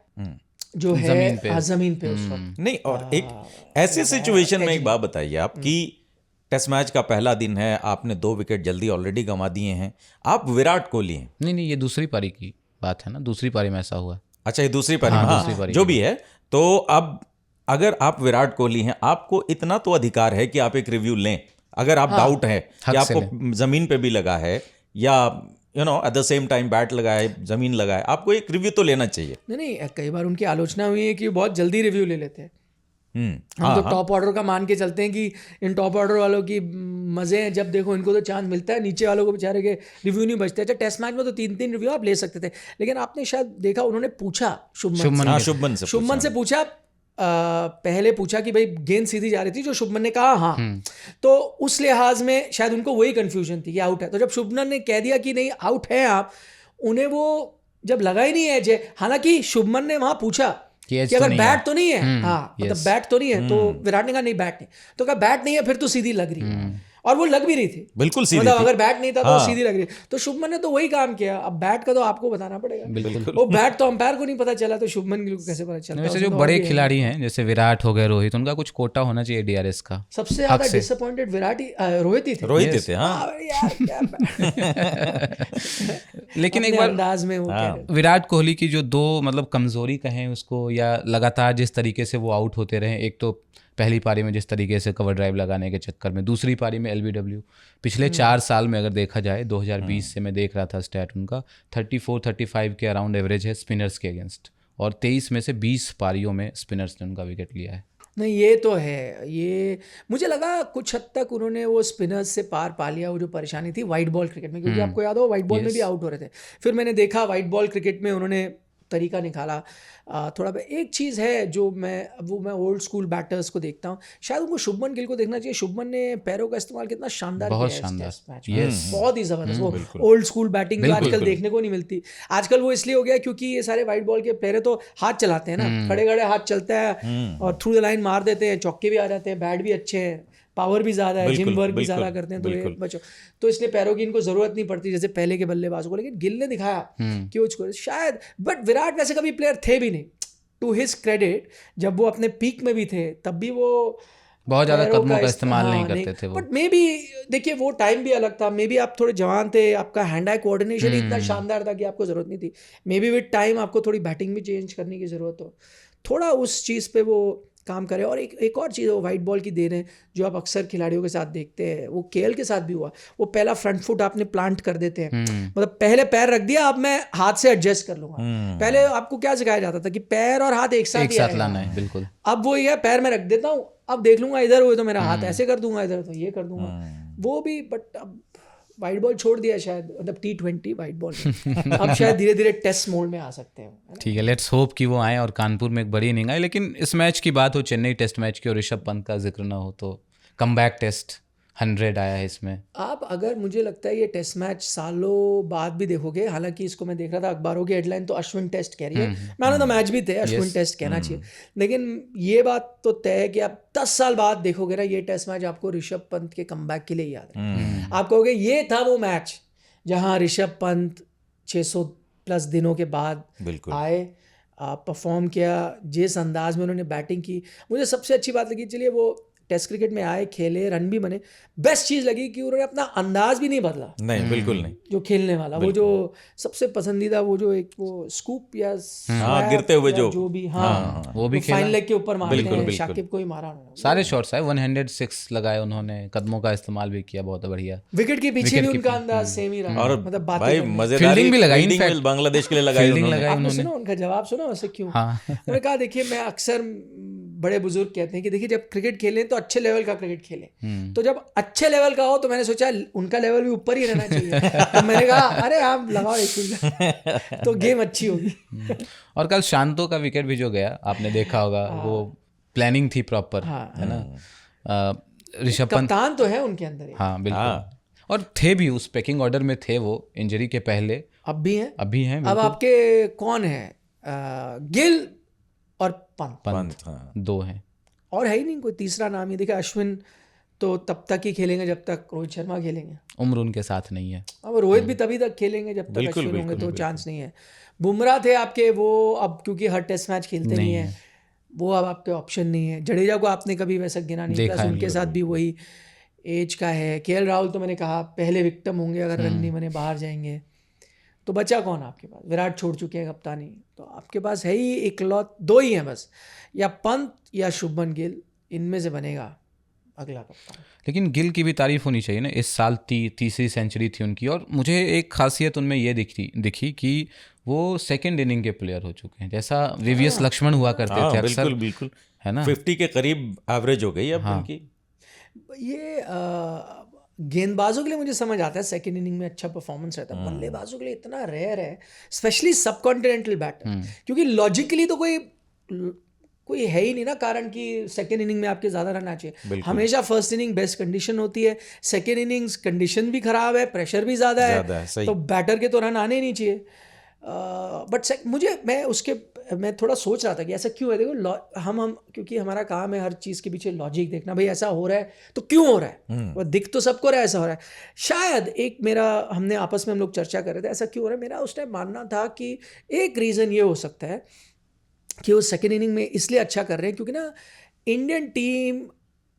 जो है जमीन पे उस वक्त नहीं। और एक ऐसी सिचुएशन में एक बात बताइए आप कि टेस्ट मैच का पहला दिन है, आपने 2 विकेट जल्दी ऑलरेडी गंवा दिए हैं, आप विराट कोहली हैं। नहीं, ये दूसरी पारी की बात है ना, दूसरी पारी में ऐसा हुआ। अच्छा, ये दूसरी पारी में, दूसरी पारी जो भी है। तो अब अगर आप विराट कोहली हैं, आपको इतना तो अधिकार है कि आप एक रिव्यू लें, अगर आप डाउट है कि आपको जमीन पे भी लगा है या at the same time bat लगा है, जमीन लगा है, आपको एक रिव्यू तो लेना चाहिए। नहीं, कई बार उनकी आलोचना हुई है कि बहुत जल्दी रिव्यू ले लेते हैं। हम तो टॉप ऑर्डर का मान के चलते हैं कि इन टॉप ऑर्डर वालों की मजे हैं, जब देखो इनको तो चांस मिलता है, नीचे वालों को बेचारे के रिव्यू नहीं बचते। अच्छा, टेस्ट मैच में तो 3 रिव्यू आप ले सकते थे, लेकिन आपने शायद देखा, उन्होंने पूछा शुभमन से पूछा पहले पूछा कि भाई गेंद सीधी जा रही थी, जो शुभमन ने कहा हाँ, तो उस लिहाज में शायद उनको वही कंफ्यूजन थी कि आउट है। तो जब शुभमन ने कह दिया कि नहीं आउट है आप, उन्हें वो जब लगा ही नहीं एज है, हालांकि शुभमन ने वहां पूछा कि अगर बैट तो नहीं है, हाँ मतलब बैट तो नहीं है, तो विराट ने कहा नहीं बैट नहीं, तो कहा बैट नहीं है फिर तो सीधी लग रही है, और वो लग भी रही थी, बिल्कुल सीधी मतलब थी। अगर बैट नहीं था तो हाँ। सीधी लग रही। तो शुभमन ने तो वही काम किया। अब बैट का तो आपको बताना पड़ेगा, बिल्कुल। वो बैट तो अंपायर को नहीं पता चला, तो शुभमन गिल को कैसे पता चलता? वैसे जो बड़े खिलाड़ी हैं जैसे विराट हो गए, रोहित, उनका कुछ कोटा होना चाहिए डीआरएस का। सबसे ज्यादा डिसअपॉइंटेड विराट ही रोहित ही थे। रोहित ही थे, हाँ। यार क्या लेकिन एक बार अंदाज में वो कह रहे विराट कोहली की जो दो मतलब कमजोरी कहें उसको, या लगातार जिस तरीके से वो आउट होते रहे, एक तो पहली पारी में जिस तरीके से कवर ड्राइव लगाने के चक्कर में, दूसरी पारी में एलबीडब्ल्यू, पिछले 4 साल में अगर देखा जाए 2020 से मैं देख रहा था स्टैट उनका 34-35 के अराउंड एवरेज है स्पिनर्स के अगेंस्ट, और 23 में से 20 पारियों में स्पिनर्स ने उनका विकेट लिया है। नहीं ये तो है, ये मुझे लगा कुछ हद तक उन्होंने वो स्पिनर्स से पार पा लिया, वो जो परेशानी थी वाइट बॉल क्रिकेट में, क्योंकि आपको याद हो वाइट बॉल में भी आउट हो रहे थे। फिर मैंने देखा वाइट बॉल क्रिकेट में उन्होंने तरीका निकाला थोड़ा। एक चीज़ है जो मैं ओल्ड स्कूल बैटर्स को देखता हूँ, शायद उनको शुभमन गिल को देखना चाहिए। शुभमन ने पैरों का इस्तेमाल कितना शानदार बहुत किया शानदार, इस मैच में, बहुत ही जबरदस्त। वो ओल्ड स्कूल बैटिंग बिल्कुल, आजकल देखने को नहीं मिलती। आजकल वो इसलिए हो गया क्योंकि ये सारे वाइट बॉल के प्लेयर तो हाथ चलाते हैं ना, खड़े खड़े हाथ चलता है और थ्रू द लाइन मार देते हैं, चौके भी आ जाते हैं, बैट भी अच्छे हैं, पावर भी ज़्यादा है, जिम वर्क भी ज़्यादा करते हैं, तो ये बच्चों तो इसलिए पैरों की इनको ज़रूरत नहीं पड़ती जैसे पहले के बल्लेबाजों को। लेकिन गिल ने दिखाया कि वो शायद, बट विराट वैसे कभी प्लेयर थे भी नहीं, टू हिज क्रेडिट। जब वो अपने पीक में भी थे तब भी वो बहुत ज़्यादा कदमों का इस्तेमाल नहीं करते थे वो। बट मे बी देखिए वो टाइम भी अलग था, मे बी आप थोड़े जवान थे, आपका हैंड आई कोऑर्डिनेशन ही इतना शानदार था कि आपको ज़रूरत नहीं थी। मे बी विद टाइम आपको थोड़ी बैटिंग भी चेंज करने की ज़रूरत हो, थोड़ा उस चीज़ पे वो काम करे। और एक और चीज़ है वो वाइट बॉल की दे रहे हैं, जो आप अक्सर खिलाड़ियों के साथ देखते हैं, वो केएल के साथ भी हुआ, वो पहला फ्रंट फुट आपने प्लांट कर देते हैं, मतलब पहले पैर रख दिया, अब मैं हाथ से एडजस्ट कर लूंगा। पहले आपको क्या सिखाया जाता था कि पैर और हाथ एक साथ लाना है, बिल्कुल। अब वो ये पैर में रख देता हूँ, अब देख लूंगा इधर हुए तो मेरा हाथ ऐसे कर दूंगा, इधर तो ये कर दूंगा, वो भी। बट अब वाइट बॉल छोड़ दिया शायद, मतलब T20 वाइट बॉल अब शायद धीरे धीरे टेस्ट मोड में आ सकते हैं। ठीक है, लेट्स होप कि वो आए और कानपुर में एक बड़ी इनिंग आए। लेकिन इस मैच की बात हो, चेन्नई टेस्ट मैच की, और ऋषभ पंत का जिक्र ना हो, तो कमबैक टेस्ट 100 आया है इसमें। आप अगर, मुझे लगता है ये टेस्ट मैच सालों बाद भी देखोगे, हालांकि इसको मैं देख रहा था अखबारों की हेडलाइन तो अश्विन टेस्ट कह रही है, मैन ऑफ द मैच भी थे, अश्विन टेस्ट कहना चाहिए। लेकिन ये बात तो तय है कि आप 10 साल बाद देखोगे ना ये टेस्ट मैच, आपको ऋषभ पंत के कमबैक के लिए याद है। आप कहोगे ये था वो मैच जहां ऋषभ पंत 600+ दिनों के बाद आए, परफॉर्म किया, जिस अंदाज में उन्होंने बैटिंग की। मुझे सबसे अच्छी बात लगी, चलिए वो टेस्ट क्रिकेट में आए, खेले, रन भी बने, बेस्ट चीज़ लगी कि उन्होंने अपना अंदाज भी नहीं बदला। नहीं, बिल्कुल नहीं। जो खेलने वाला, वो जो सबसे पसंदीदा, वो जो एक वो स्कूप या गिरते हुए जो भी, वो भी फाइन लेग के ऊपर मारते हैं, शाकिब को ही मारा उन्होंने। सारे शॉट्स आए, 106 लगाए उन्होंने, कदमों का इस्तेमाल भी किया, बहुत बढ़िया। विकेट के पीछे भी उनका अंदाज सेम ही रहा, और मतलब भाई मजेदारी भी लगाई, बांग्लादेश के लिए लगाई उन्होंने। आपने सुना उनका जवाब, सुना वैसे क्यों? उन्होंने कहा देखिए मैं अक्सर, बड़े बुजुर्ग कहते हैं कि देखिए जब क्रिकेट खेलें तो अच्छे लेवल का क्रिकेट खेलें, तो जब अच्छे लेवल का हो तो मैंने सोचा उनका लेवल भी ऊपर ही रहना चाहिए, तो मैंने कहा अरे आप लगाओ एक तो गेम अच्छी होगी। और कल शांतो का विकेट भी जो गया, आपने देखा होगा, वो प्लानिंग थी प्रॉपर, है ना। ऋषभ पंत कप्तान तो है उनके अंदर, हाँ बिल्कुल, और थे भी उस पैकिंग ऑर्डर में थे वो इंजरी के पहले, अब भी हैं। अब आपके कौन है, गिल और पंत, दो हैं, और है ही नहीं कोई तीसरा नाम। ही देखा, अश्विन तो तब तक ही खेलेंगे जब तक रोहित शर्मा खेलेंगे, उम्र उनके साथ नहीं है। अब रोहित भी तभी तक खेलेंगे जब तक अश्विन होंगे, तो चांस नहीं है। बुमराह थे आपके, वो अब क्योंकि हर टेस्ट मैच खेलते नहीं है, वो अब आपके ऑप्शन नहीं है। जडेजा को आपने कभी वैसा गिना नहीं, प्लस उनके साथ भी वही एज का है। केएल राहुल तो मैंने कहा पहले विक्टिम होंगे अगर रन नहीं बने, बाहर जाएंगे। तो बचा कौन आपके पास? विराट छोड़ चुके हैं कप्तानी, तो आपके पास है ही दो ही हैं बस, या पंत या शुभमन गिल, इनमें से बनेगा अगला कप्तान। लेकिन गिल की भी तारीफ होनी चाहिए ना, इस साल तीसरी सेंचुरी थी उनकी, और मुझे एक खासियत उनमें ये दिखी कि वो सेकंड इनिंग के प्लेयर हो चुके हैं, जैसा वीवीएस लक्ष्मण हुआ करते थे अक्सर, बिल्कुल है ना। 50 के करीब एवरेज हो गई अब उनकी। ये गेंदबाजों के लिए मुझे समझ आता है सेकंड इनिंग में अच्छा परफॉर्मेंस रहता है, बल्लेबाजों के लिए इतना रेयर है, स्पेशली सब कॉन्टिनेंटल बैटर, क्योंकि लॉजिकली तो कोई कोई है ही नहीं ना कारण कि सेकेंड इनिंग में आपके ज़्यादा रन आ चाहिए। हमेशा फर्स्ट इनिंग बेस्ट कंडीशन होती है, सेकेंड इनिंग्स कंडीशन भी ख़राब है, प्रेशर भी ज़्यादा है, तो बैटर के तो रन आने ही नहीं चाहिए। बट मैं थोड़ा सोच रहा था कि ऐसा क्यों है। देखो हम क्योंकि हमारा काम है हर चीज़ के पीछे लॉजिक देखना, भाई ऐसा हो रहा है तो क्यों हो रहा है, वो दिख तो सबको रहा है ऐसा हो रहा है। शायद हमने आपस में हम लोग चर्चा कर रहे थे ऐसा क्यों हो रहा है। मेरा उस टाइम मानना था कि एक रीज़न ये हो सकता है कि वो सेकेंड इनिंग में इसलिए अच्छा कर रहे हैं क्योंकि ना इंडियन टीम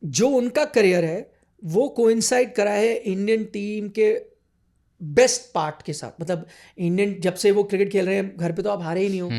जो उनका करियर है वो कोइंसाइड करा है इंडियन टीम के बेस्ट पार्ट के साथ। मतलब इंडियन जब से वो क्रिकेट खेल रहे हैं घर पे तो आप हारे ही नहीं हो,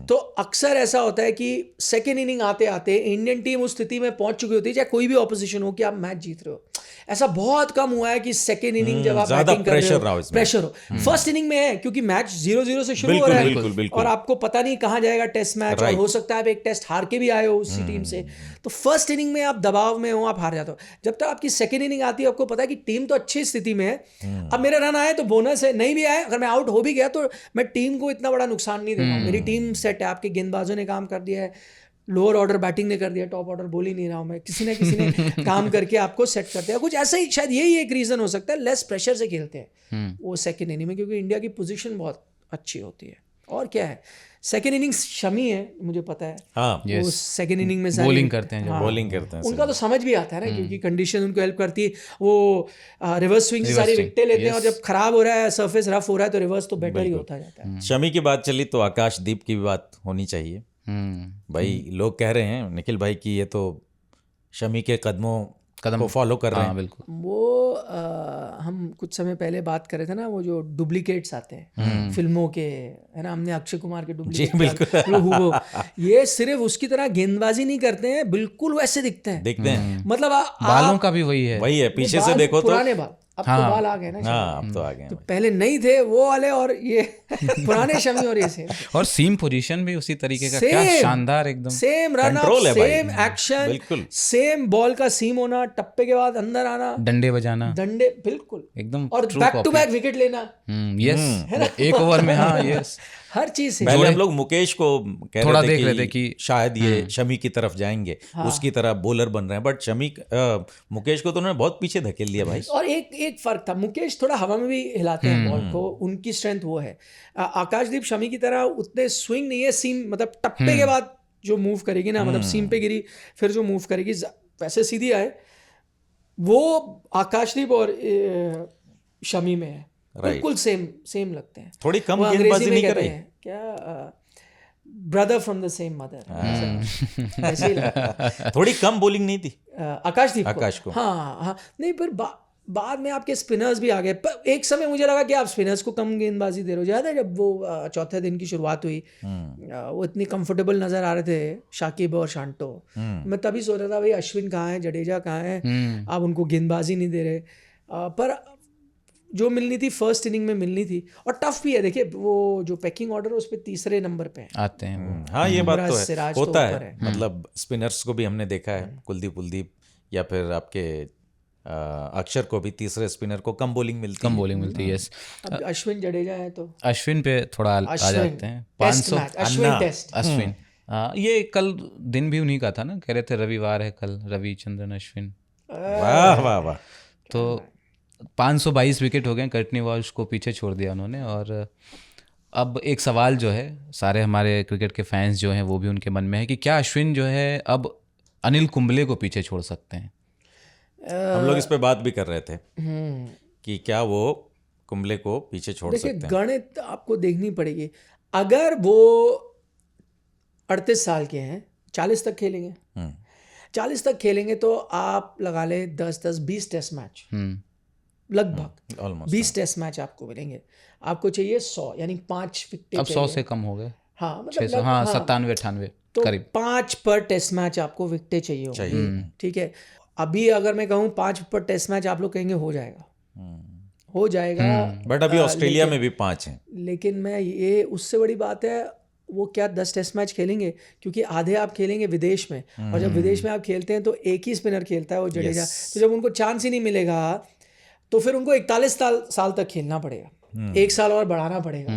तो अक्सर ऐसा होता है कि सेकेंड इनिंग आते आते इंडियन टीम उस स्थिति में पहुंच चुकी होती है, चाहे कोई भी ऑपोजिशन हो, कि आप मैच जीत रहे हो। ऐसा बहुत कम हुआ है कि सेकेंड इनिंग जब आप बैटिंग कर रहे हो प्रेशर हो। फर्स्ट इनिंग में है क्योंकि मैच 0-0 से शुरू हो रहा है और आपको पता नहीं कहाँ जाएगा टेस्ट मैच, और हो सकता है आप एक टेस्ट हार के भी आए हो उसी टीम से, तो फर्स्ट इनिंग में आप दबाव में हो, आप हार जाते हो। जब तक आपकी सेकेंड इनिंग आती है आपको पता है कि टीम तो अच्छी स्थिति में है, अब मेरा रन आए तो बोनस है, नहीं भी आए अगर मैं आउट हो भी गया तो मैं टीम को इतना बड़ा नुकसान नहीं दे रहा हूँ, मेरी टीम सेट है, आपके गेंदबाजों ने काम कर दिया है, लोअर ऑर्डर बैटिंग ने कर दिया, टॉप ऑर्डर बोल ही नहीं रहा हूँ मैं, किसी ने काम करके आपको सेट करते हैं। कुछ ऐसा ही शायद यही एक रीज़न हो सकता है, लेस प्रेशर से खेलते हैं वो सेकेंड इनिंग में, क्योंकि इंडिया की पोजीशन बहुत अच्छी होती है। और क्या है, सेकेंड इनिंग्स शमी है, मुझे पता है। हाँ, वो सेकेंड इनिंग में बॉलिंग करते हैं, बॉलिंग करते हैं, उनका तो समझ भी आता है ना, क्योंकि कंडीशन उनको हेल्प करती है। वो रिवर्स स्विंग से सारी विकेटें लेते हैं, और जब खराब हो रहा है, सरफेस रफ हो रहा है, तो रिवर्स तो बेटर ही होता जाता है। शमी की बात चली तो आकाशदीप की भी बात होनी चाहिए। भाई लोग कह रहे हैं निखिल भाई कि ये तो शमी के कदम को फॉलो कर रहे हैं। बिल्कुल। वो हम कुछ समय पहले बात कर रहे थे ना, वो जो डुप्लीकेट्स आते हैं फिल्मों के, है ना, हमने अक्षय कुमार के डुप्लीकेट, ये सिर्फ उसकी तरह गेंदबाजी नहीं करते हैं, बिल्कुल वैसे दिखते हैं। मतलब बालों का भी वही है, पीछे से देखो तो पुराने बाल, अब तो बाल आ गए ना। हाँ, अब तो आ गए, तो पहले नहीं थे वो वाले, और ये पुराने शमी और ये सेम, और सीम पोजीशन भी उसी तरीके का, क्या शानदार, एकदम same run up, same action, same ball का सीम होना, टप्पे के बाद अंदर आना, डंडे बजाना, डंडे बिल्कुल एकदम, और बैक टू बैक विकेट लेना, यस, एक ओवर में, हाँ यस, हर चीज से। पहले हम लोग मुकेश को कह थोड़ा रहे देख रहे थे कि शायद ये शमी की तरफ जाएंगे, उसकी तरह बॉलर बन रहे हैं, बट मुकेश को तो उन्होंने बहुत पीछे धकेल दिया भाई। और एक फर्क था, मुकेश थोड़ा हवा में भी हिलाते हैं बॉल को, उनकी स्ट्रेंथ वो है। आकाशदीप शमी की तरह उतने स्विंग नहीं है, सीम मतलब टप्पे के बाद जो मूव करेगी ना, मतलब सीम पे गिरी फिर जो मूव करेगी वैसे सीधी आए, वो आकाशदीप और शमी में है, बिल्कुल सेम लगते हैं। थोड़ी कम गेंदबाजी नहीं कर रही क्या, brother from the same mother, ऐसे ही लगता। थोड़ी कम बॉलिंग नहीं थी आकाशदीप को। हाँ नहीं, पर बाद में आपके स्पिनर्स भी आ गए। एक समय मुझे लगा कि आप स्पिनर्स को कम गेंदबाजी दे रहे हो। याद है जब वो चौथे दिन की शुरुआत हुई, वो इतनी कंफर्टेबल नजर आ रहे थे शाकिब और शांटो, मैं तभी सोच रहा था भाई अश्विन कहाँ है, जडेजा कहाँ है, आप उनको गेंदबाजी नहीं दे रहे। पर जो मिलनी थी फर्स्ट इनिंग में मिलनी थी, और टफ भी है। देखिए वो जो पैकिंग ऑर्डर है उस पर तीसरे नंबर पे आते हैं। हाँ, ये बात तो है, होता है। मतलब स्पिनर्स को भी हमने देखा है, कुलदीप या फिर आपके अक्षर को भी तीसरे स्पिनर को कम बॉलिंग मिलती है। यस, अब अश्विन जडेजा है तो अश्विन पे थोड़ा आ जाते हैं। 500 अश्विन, ये कल दिन भी उन्हीं का था ना, कह रहे थे रविवार है कल, रविचंद्रन अश्विन, वाह वाह वाह। तो 522 विकेट हो गए, कर्टनी वॉल्श को पीछे छोड़ दिया उन्होंने। और अब एक सवाल जो है सारे हमारे क्रिकेट के फैंस जो हैं वो भी उनके मन में है कि क्या अश्विन जो है अब अनिल कुंबले को पीछे छोड़ सकते हैं? हम लोग इस पे बात भी कर रहे थे कि क्या वो कुंबले को पीछे छोड़ सकते हैं। गणित आपको देखनी पड़ेगी। अगर वो 38 साल के हैं, 40 तक खेलेंगे, 40 तक खेलेंगे तो आप लगा ले 10-20 टेस्ट मैच, लगभग 20 टेस्ट मैच आपको मिलेंगे। आपको चाहिए 100, यानी 5 विकेट। अब 100 से कम हो गए, हाँ मतलब 97-98 तो करीब, 5 पर टेस्ट मैच आपको विकेटें चाहिए। ठीक है, अभी अगर मैं कहूँ 5 पर टेस्ट मैच आप लोग कहेंगे हो जाएगा, बट अभी ऑस्ट्रेलिया में भी 5 हैं। लेकिन मैं ये, उससे बड़ी बात है वो क्या 10 टेस्ट मैच खेलेंगे, क्योंकि आधे आप खेलेंगे विदेश में, और जब विदेश में आप खेलते हैं तो एक ही स्पिनर खेलता है, वो जडेजा। तो जब उनको चांस ही नहीं मिलेगा तो फिर उनको 41 साल तक खेलना पड़ेगा, 1 साल और बढ़ाना पड़ेगा।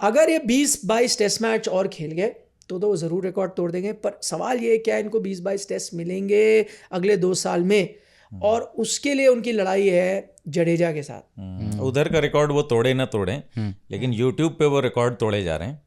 अगर ये 20-22 टेस्ट मैच और खेल गए तो वो ज़रूर रिकॉर्ड तोड़ देंगे। पर सवाल ये है क्या इनको 20-22 टेस्ट मिलेंगे अगले 2 साल में, और उसके लिए उनकी लड़ाई है जडेजा के साथ। उधर का रिकॉर्ड वो तोड़े ना तोड़े, लेकिन यूट्यूब पे वो रिकॉर्ड तोड़े जा रहे हैं।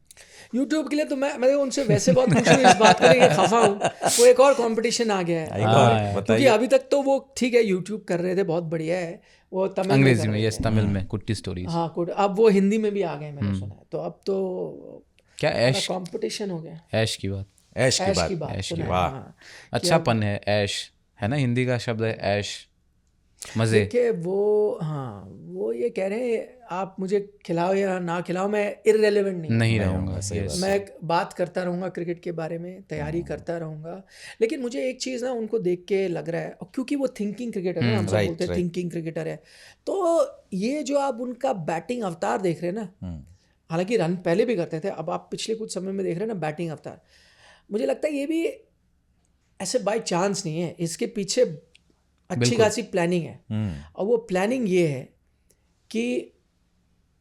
यूट्यूब के लिए तो मैं उनसे वैसे बहुत खुश हूँ, इस बात को लेके खफा हूँ। वो एक और कंपटीशन आ गया है, एक और क्योंकि बताइए। अभी तक तो वो ठीक है यूट्यूब कर रहे थे, बहुत बढ़िया है, वो तमिल में अंग्रेजी कर में, रहे यस, थे। तमिल में कुट्टी स्टोरीज। हाँ गुड, अब वो हिंदी में भी आ गए मैंने सुना है, तो अब तो क्या ऐश, कंपटीशन हो गया। ऐश की बात, ऐश की ऐश की बात, बात ऐश की सुना है, वाह। हाँ। अच्छापन है, ऐश है ना, हिंदी का शब्द है ऐश, मजे। देखिए वो, हाँ वो ये कह रहे हैं आप मुझे खिलाओ या ना खिलाओ, मैं इररेलेवेंट नहीं हूँ। नहीं रहूंगा, सही yes। मैं बात करता रहूँगा क्रिकेट के बारे में, तैयारी करता रहूँगा। लेकिन मुझे एक चीज़ ना उनको देख के लग रहा है, और क्योंकि वो थिंकिंग क्रिकेटर है, हम सब right, बोलते हैं right। थिंकिंग क्रिकेटर है, तो ये जो आप उनका बैटिंग अवतार देख रहे हैं ना, हालांकि रन पहले भी करते थे, अब आप पिछले कुछ समय में देख रहे हैं ना बैटिंग अवतार, मुझे लगता है ये भी ऐसे बाय चांस नहीं है, इसके पीछे अच्छी खासी प्लानिंग है। और वो प्लानिंग ये है कि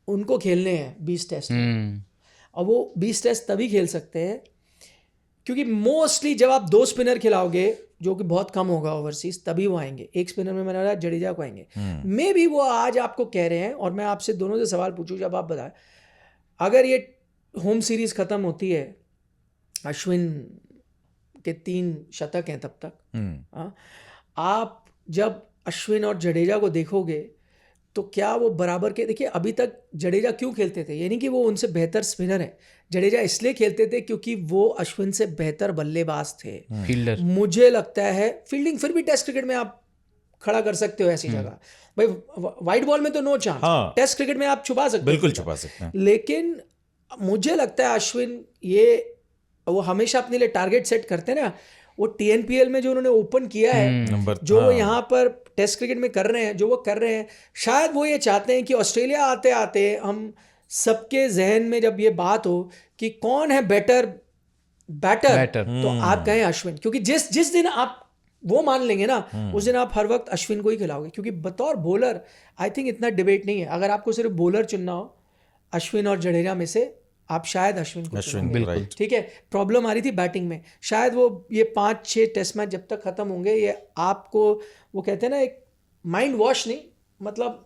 उनको खेलने हैं 20 टेस्ट, और वो 20 टेस्ट तभी खेल सकते हैं क्योंकि मोस्टली जब आप 2 स्पिनर खिलाओगे, जो कि बहुत कम होगा ओवरसीज, तभी वो आएंगे। एक स्पिनर में मैंने जडेजा को आएंगे, मे भी वो आज आपको कह रहे हैं। और मैं आपसे दोनों से सवाल पूछूं, जब आप बताएं, अगर ये होम सीरीज खत्म होती है, अश्विन के 3 शतक हैं तब तक, आप जब अश्विन और जडेजा को देखोगे तो क्या वो बराबर के, देखिए अभी तक जडेजा क्यों खेलते थे, यानी कि वो उनसे बेहतर स्पिनर है। जडेजा इसलिए खेलते थे क्योंकि वो अश्विन से बेहतर बल्लेबाज थे, फील्डर। मुझे लगता है फील्डिंग फिर भी टेस्ट क्रिकेट में आप खड़ा कर सकते हो ऐसी जगह, भाई वाइट बॉल में तो नो चांस, हाँ। टेस्ट क्रिकेट में आप छुपा सकते हो, बिल्कुल छुपा सकते हैं। लेकिन मुझे लगता है अश्विन ये वो हमेशा अपने लिए टारगेट सेट करते हैं ना, वो TNPL में जो उन्होंने ओपन किया है, जो वो यहाँ पर टेस्ट क्रिकेट में कर रहे हैं, जो वो कर रहे हैं, शायद वो ये चाहते हैं कि ऑस्ट्रेलिया आते आते हम सबके जहन में जब ये बात हो कि कौन है बेटर बैटर, तो आप कहें अश्विन, क्योंकि जिस दिन आप वो मान लेंगे ना, उस दिन आप हर वक्त अश्विन को ही खिलाओगे। क्योंकि बतौर बॉलर आई थिंक इतना डिबेट नहीं है, अगर आपको सिर्फ बॉलर चुनना हो अश्विन और जडेजा में से, आप शायद अश्विन को चुनेंगे, राइट। ठीक है। प्रॉब्लम आ रही थी बैटिंग में, शायद वो ये 5-6 टेस्ट मैच जब तक खत्म होंगे, ये आपको वो कहते हैं ना एक माइंड वॉश नहीं, मतलब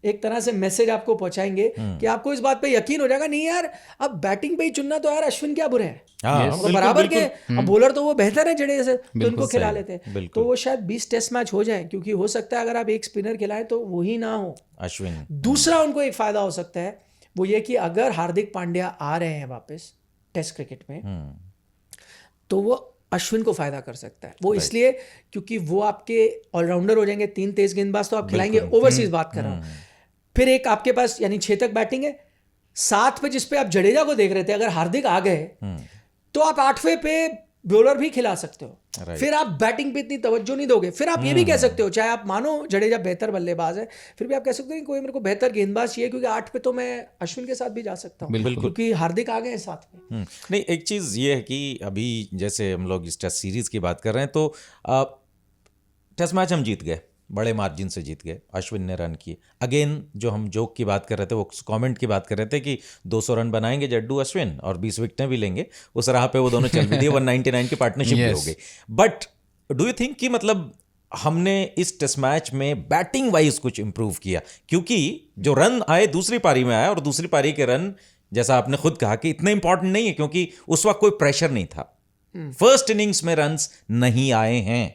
एक तरह से मैसेज आपको पहुंचाएंगे कि आपको इस बात पे यकीन हो जाएगा, नहीं यार अब बैटिंग पे ही चुनना, तो यार अश्विन क्या बुरे हैं, हाँ, बराबर के, अब बॉलर तो वो बेहतर है जडेजा से, तो उनको खिला लेते हैं। तो वो शायद 20 टेस्ट मैच हो जाए, क्योंकि हो सकता है अगर आप एक स्पिनर खिलाएं तो वही ना हो अश्विन। दूसरा उनको एक फायदा हो सकता है, वो ये कि अगर हार्दिक पांड्या आ रहे हैं वापस टेस्ट क्रिकेट में, तो वो अश्विन को फायदा कर सकता है। वो इसलिए क्योंकि वो आपके ऑलराउंडर हो जाएंगे, 3 तेज गेंदबाज तो आप खिलाएंगे, ओवरसीज बात कर रहा हूँ। फिर एक आपके पास यानी 6 तक बैटिंग है, 7 पे जिस पे आप जडेजा को देख रहे थे, अगर हार्दिक आ गए तो आप 8वें पे बॉलर भी खिला सकते हो। फिर आप बैटिंग पे इतनी तवज्जो नहीं दोगे, फिर आप ये भी कह सकते हो, चाहे आप मानो जडेजा बेहतर बल्लेबाज है, फिर भी आप कह सकते हो कि कोई मेरे को बेहतर गेंदबाज चाहिए, क्योंकि 8 पे तो मैं अश्विन के साथ भी जा सकता हूँ, क्योंकि हार्दिक आ गए हैं साथ में। नहीं, एक चीज़ ये है कि अभी जैसे हम लोग इस टेस्ट सीरीज की बात कर रहे हैं, तो टेस्ट मैच हम जीत गए, बड़े मार्जिन से जीत गए, अश्विन ने रन किए। अगेन जो हम जोक की बात कर रहे थे, वो कमेंट की बात कर रहे थे कि 200 रन बनाएंगे जड्डू अश्विन और 20 विकेटें भी लेंगे, उस राह पे वो दोनों चल भी दिए, 199 की पार्टनरशिप भी हो गई। बट डू यू थिंक कि मतलब हमने इस टेस्ट मैच में बैटिंग वाइज कुछ इंप्रूव किया? क्योंकि जो रन आए दूसरी पारी में आए, और दूसरी पारी के रन जैसा आपने खुद कहा कि इतने इंपॉर्टेंट नहीं है, क्योंकि उस वक्त कोई प्रेशर नहीं था। फर्स्ट इनिंग्स में रन्स नहीं आए हैं।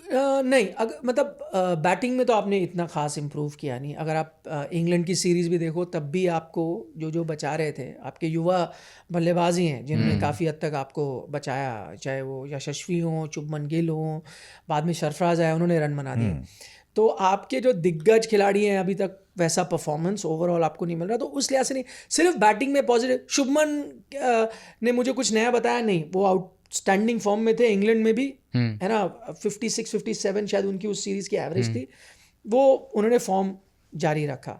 नहीं, अगर मतलब बैटिंग में तो आपने इतना खास इम्प्रूव किया नहीं। अगर आप इंग्लैंड की सीरीज़ भी देखो, तब भी आपको जो बचा रहे थे आपके युवा बल्लेबाज ही हैं, जिन्होंने काफ़ी हद तक आपको बचाया, चाहे वो यशस्वी हों, शुभमन गिल हों, बाद में सरफराज आया, उन्होंने रन बना दिए। तो आपके जो दिग्गज खिलाड़ी हैं, अभी तक वैसा परफॉर्मेंस ओवरऑल आपको नहीं मिल रहा, तो उस लिहाज से नहीं, सिर्फ बैटिंग में पॉजिटिव। शुभमन ने मुझे कुछ नया बताया नहीं, वो आउटस्टैंडिंग फॉर्म में थे इंग्लैंड में भी, है ना, 56-57 शायद उनकी उस सीरीज की एवरेज थी, वो उन्होंने फॉर्म जारी रखा।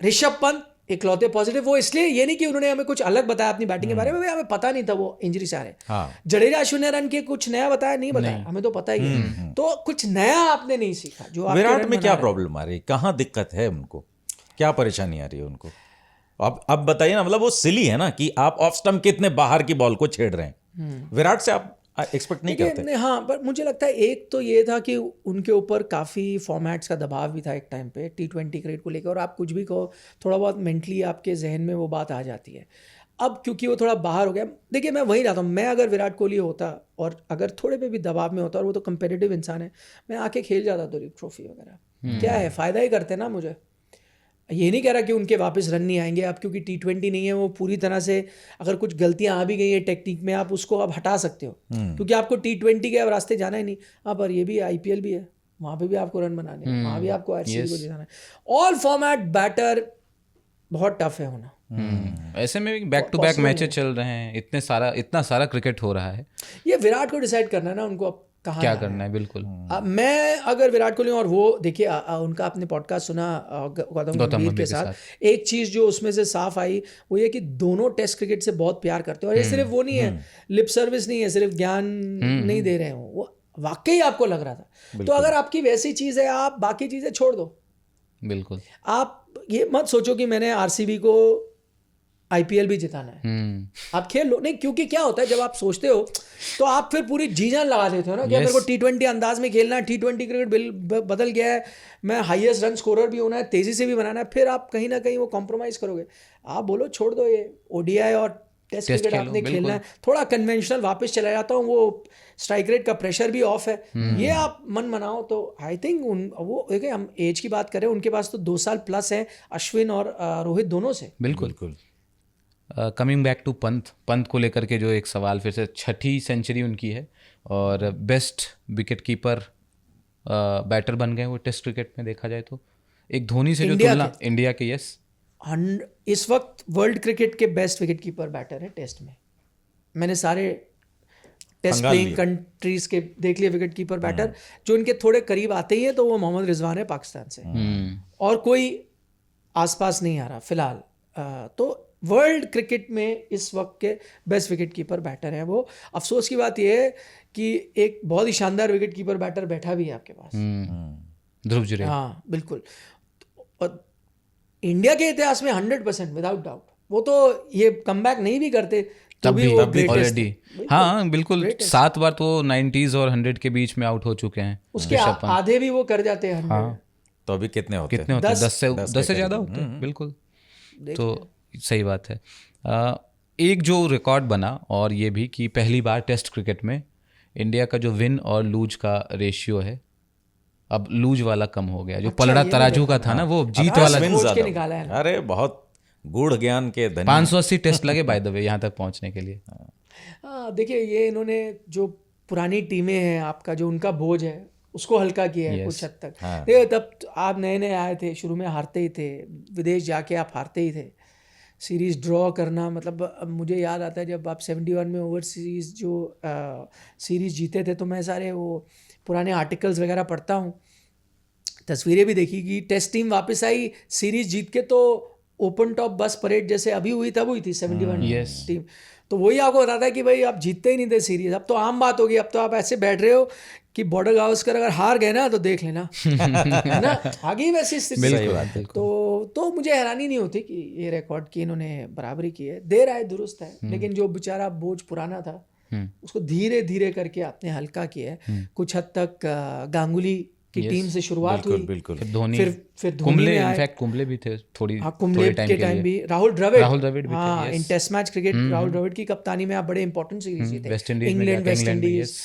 ऋषभ पंत इकलौते पॉजिटिव, वो इसलिए ये नहीं कि उन्होंने हमें कुछ अलग बताया अपनी बैटिंग के बारे में, हमें पता नहीं था वो इंजरी से आ रहे। जडेजा अश्विन ने रन किए, कुछ नया बताया नहीं बताया, हमें तो पता ही है। तो कुछ नया आपने नहीं सीखा। जो विराट में क्या प्रॉब्लम आ रही है, कहाँ दिक्कत है उनको, क्या परेशानी आ रही है उनको? अब बताइए ना, मतलब वो सिली है ना कि आप ऑफ स्टंप के इतने बाहर की बॉल को छेड़ रहे हैं, विराट से आप एक्सपेक्ट नहीं करते। देखिए, हाँ, पर मुझे लगता है एक तो ये था कि उनके ऊपर काफ़ी फॉर्मेट्स का दबाव भी था एक टाइम पे T20 क्रिकेट को लेकर, और आप कुछ भी कहो थोड़ा बहुत मेंटली आपके जहन में वो बात आ जाती है। अब क्योंकि वो थोड़ा बाहर हो गया, देखिए मैं वही रहता हूँ, मैं अगर विराट कोहली होता और अगर थोड़े पे भी दबाव में होता, और वो तो कंपेटिटिव इंसान है, मैं आके खेल जाता दुलीप ट्रॉफी वगैरह। क्या है, फ़ायदा ही करते ना मुझे। ये नहीं कह रहा कि उनके वापस रन नहीं आएंगे, अब क्योंकि T20 नहीं है, वो पूरी तरह से अगर कुछ गलतियां आ भी गई है टेक्निक में, आप उसको अब हटा सकते हो, क्योंकि आपको T20 के अब रास्ते जाना ही नहीं। अब और ये भी IPL भी है, वहाँ पे भी आपको रन बनाने हैं, वहाँ भी आपको RCB को जिताना है। ऑल फॉर्मेट बैटर बहुत टफ है होना। ऐसे में बैक टू बैक मैचेस चल रहे हैं, इतना सारा क्रिकेट हो रहा है, ये विराट को डिसाइड करना है ना उनको अब कहाँ क्या जाना करना है। बिल्कुल। मैं अगर विराट कोहली, और वो देखिए उनका आपने पॉडकास्ट सुना गौतम गंभीर के साथ, एक चीज़ जो उसमें से साफ आई वो ये कि दोनों टेस्ट क्रिकेट से बहुत प्यार करते हैं, और ये सिर्फ वो नहीं है, लिप सर्विस नहीं है, सिर्फ ज्ञान नहीं दे रहे हो, वो वाकई आपको लग रहा था। तो अगर आपकी वैसी चीज़ है, आप बाकी चीज़ें छोड़ दो। बिल्कुल। आप ये मत सोचो कि मैंने RCB को IPL भी जिताना है, आप खेल लो। नहीं, क्योंकि क्या होता है जब आप सोचते हो तो आप फिर पूरी जी जान लगा देते हो ना कि मेरे को T20 अंदाज में खेलना है, T20 क्रिकेट बदल गया है, मैं हाईएस्ट रन स्कोरर भी होना है, तेजी से भी बनाना है, फिर आप कहीं ना कहीं वो कॉम्प्रोमाइज़ करोगे। आप बोलो छोड़ दो, ये ODI और टेस्ट क्रिकेट आपने खेलना है, थोड़ा कन्वेंशनल वापस चला जाता हूँ, वो स्ट्राइक रेट का प्रेशर भी ऑफ है, ये आप मन बनाओ। तो आई थिंक वो देखिए, हम एज की बात करें, उनके पास तो 2 साल प्लस है अश्विन और रोहित दोनों से। बिल्कुल। कमिंग बैक टू पंत को लेकर के जो एक सवाल, फिर से 6ठी सेंचुरी उनकी है और बेस्ट विकेट कीपर बैटर बन गए वो टेस्ट क्रिकेट में देखा जाए तो। एक धोनी से जो तुलना इंडिया के, यस, इस वक्त वर्ल्ड क्रिकेट के बेस्ट विकेट कीपर बैटर है टेस्ट में। मैंने सारे टेस्ट प्लेइंग कंट्रीज के देख लिए विकेट कीपर बैटर, जो इनके थोड़े करीब आते ही हैं तो वो मोहम्मद रिजवान है पाकिस्तान से, और कोई आसपास नहीं आ रहा फिलहाल। तो वर्ल्ड क्रिकेट में इस वक्त के बेस्ट विकेट कीपर बैटर हैं वो। अफसोस की बात यह है कि एक बहुत ही शानदार विकेट कीपर बैटर बैठा भी है आपके पास, ध्रुव जुरेल। हाँ बिल्कुल। और इंडिया के इतिहास में 100% विदाउट डाउट, वो तो ये कमबैक नहीं भी करते तब भी ऑलरेडी, हाँ बिल्कुल, 7 बार तो 90s और 100 के बीच में आउट हो चुके हैं। उसके आधे भी वो कर जाते हैं 100। हाँ, तो अभी कितने होते हैं? 10 से ज़्यादा होते हैं। बिल्कुल, तो सही बात है। एक जो रिकॉर्ड बना, और ये भी कि पहली बार टेस्ट क्रिकेट में इंडिया का जो विन और लूज का रेशियो है, अब लूज वाला कम हो गया, जो पलड़ा तराजू का था ना, वो जीत वाला के निकाला है। अरे बहुत गूढ़ ज्ञान के धनी। 580 टेस्ट लगे बाय द वे यहाँ तक पहुँचने के लिए। देखिए, ये इन्होंने जो पुरानी टीमें हैं, आपका जो उनका बोझ है उसको हल्का किया है कुछ हद तक। देखिए, तब आप नए नए आए थे, शुरू में हारते ही थे, विदेश जाके आप हारते ही थे, सीरीज़ ड्रॉ करना, मतलब मुझे याद आता है जब आप 71 में ओवरसीज़ जो सीरीज़ जीते थे, तो मैं सारे वो पुराने आर्टिकल्स वगैरह पढ़ता हूँ, तस्वीरें भी देखी कि टेस्ट टीम वापस आई सीरीज़ जीत के, तो ओपन टॉप बस परेड जैसे अभी हुई तब हुई थी 71 टीम। तो वही आपको बताता है कि भाई आप जीतते ही नहीं थे सीरीज़। अब तो आम बात होगी, अब तो आप ऐसे बैठ रहे हो कि बॉर्डर गावस्कर अगर हार गए ना तो देख लेना है ना, आगे ही वैसी स्थिति। तो मुझे हैरानी नहीं होती कि ये रिकॉर्ड की इन्होंने बराबरी की है। देर आए दुरुस्त है, लेकिन जो बेचारा बोझ पुराना था उसको धीरे धीरे करके आपने हल्का किया है। कुछ हद तक गांगुली की टीम से शुरुआत हुई, बिल्कुल, फिर धोनी, फिर कुंबले, इनफैक्ट कुंबले भी थे थोड़ी, कुंबले के टाइम भी, राहुल द्रविड़ भी थे, इन test match cricket Rahul Dravid की कप्तानी में आप बड़े इंपॉर्टेंट सीरीज जीते, इंग्लैंड वेस्ट इंडीज,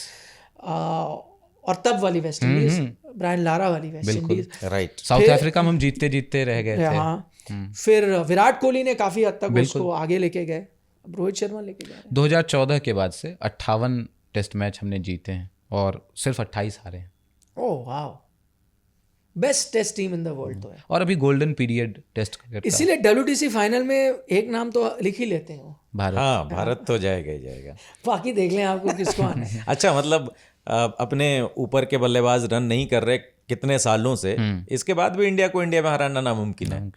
और तब वाली वेस्ट इंडीज, ब्रायन लारा वाली West Indies, right, South Africa में हम जीतते रह गए थे। हाँ, फिर विराट कोहली ने काफी हद तक उसको आगे लेके गए, अब रोहित शर्मा लेके जा रहे हैं। 2014 के बाद से 58 टेस्ट मैच हमने जीते हैं और सिर्फ 28 हारे हैं। ओह वाह, best test team in the world तो है। और अभी गोल्डन पीरियड टेस्ट क्रिकेट, इसीलिए WTC फाइनल में एक नाम तो लिख ही लेते हैं वो, भारत। हाँ, भारत तो जाएगा ही जाएगा, बाकी देख लें आपको किसको आना है। अच्छा, मतलब अपने ऊपर के बल्लेबाज रन नहीं कर रहे कितने सालों से, इसके बाद भी इंडिया को इंडिया में हराना नामुमकिन है।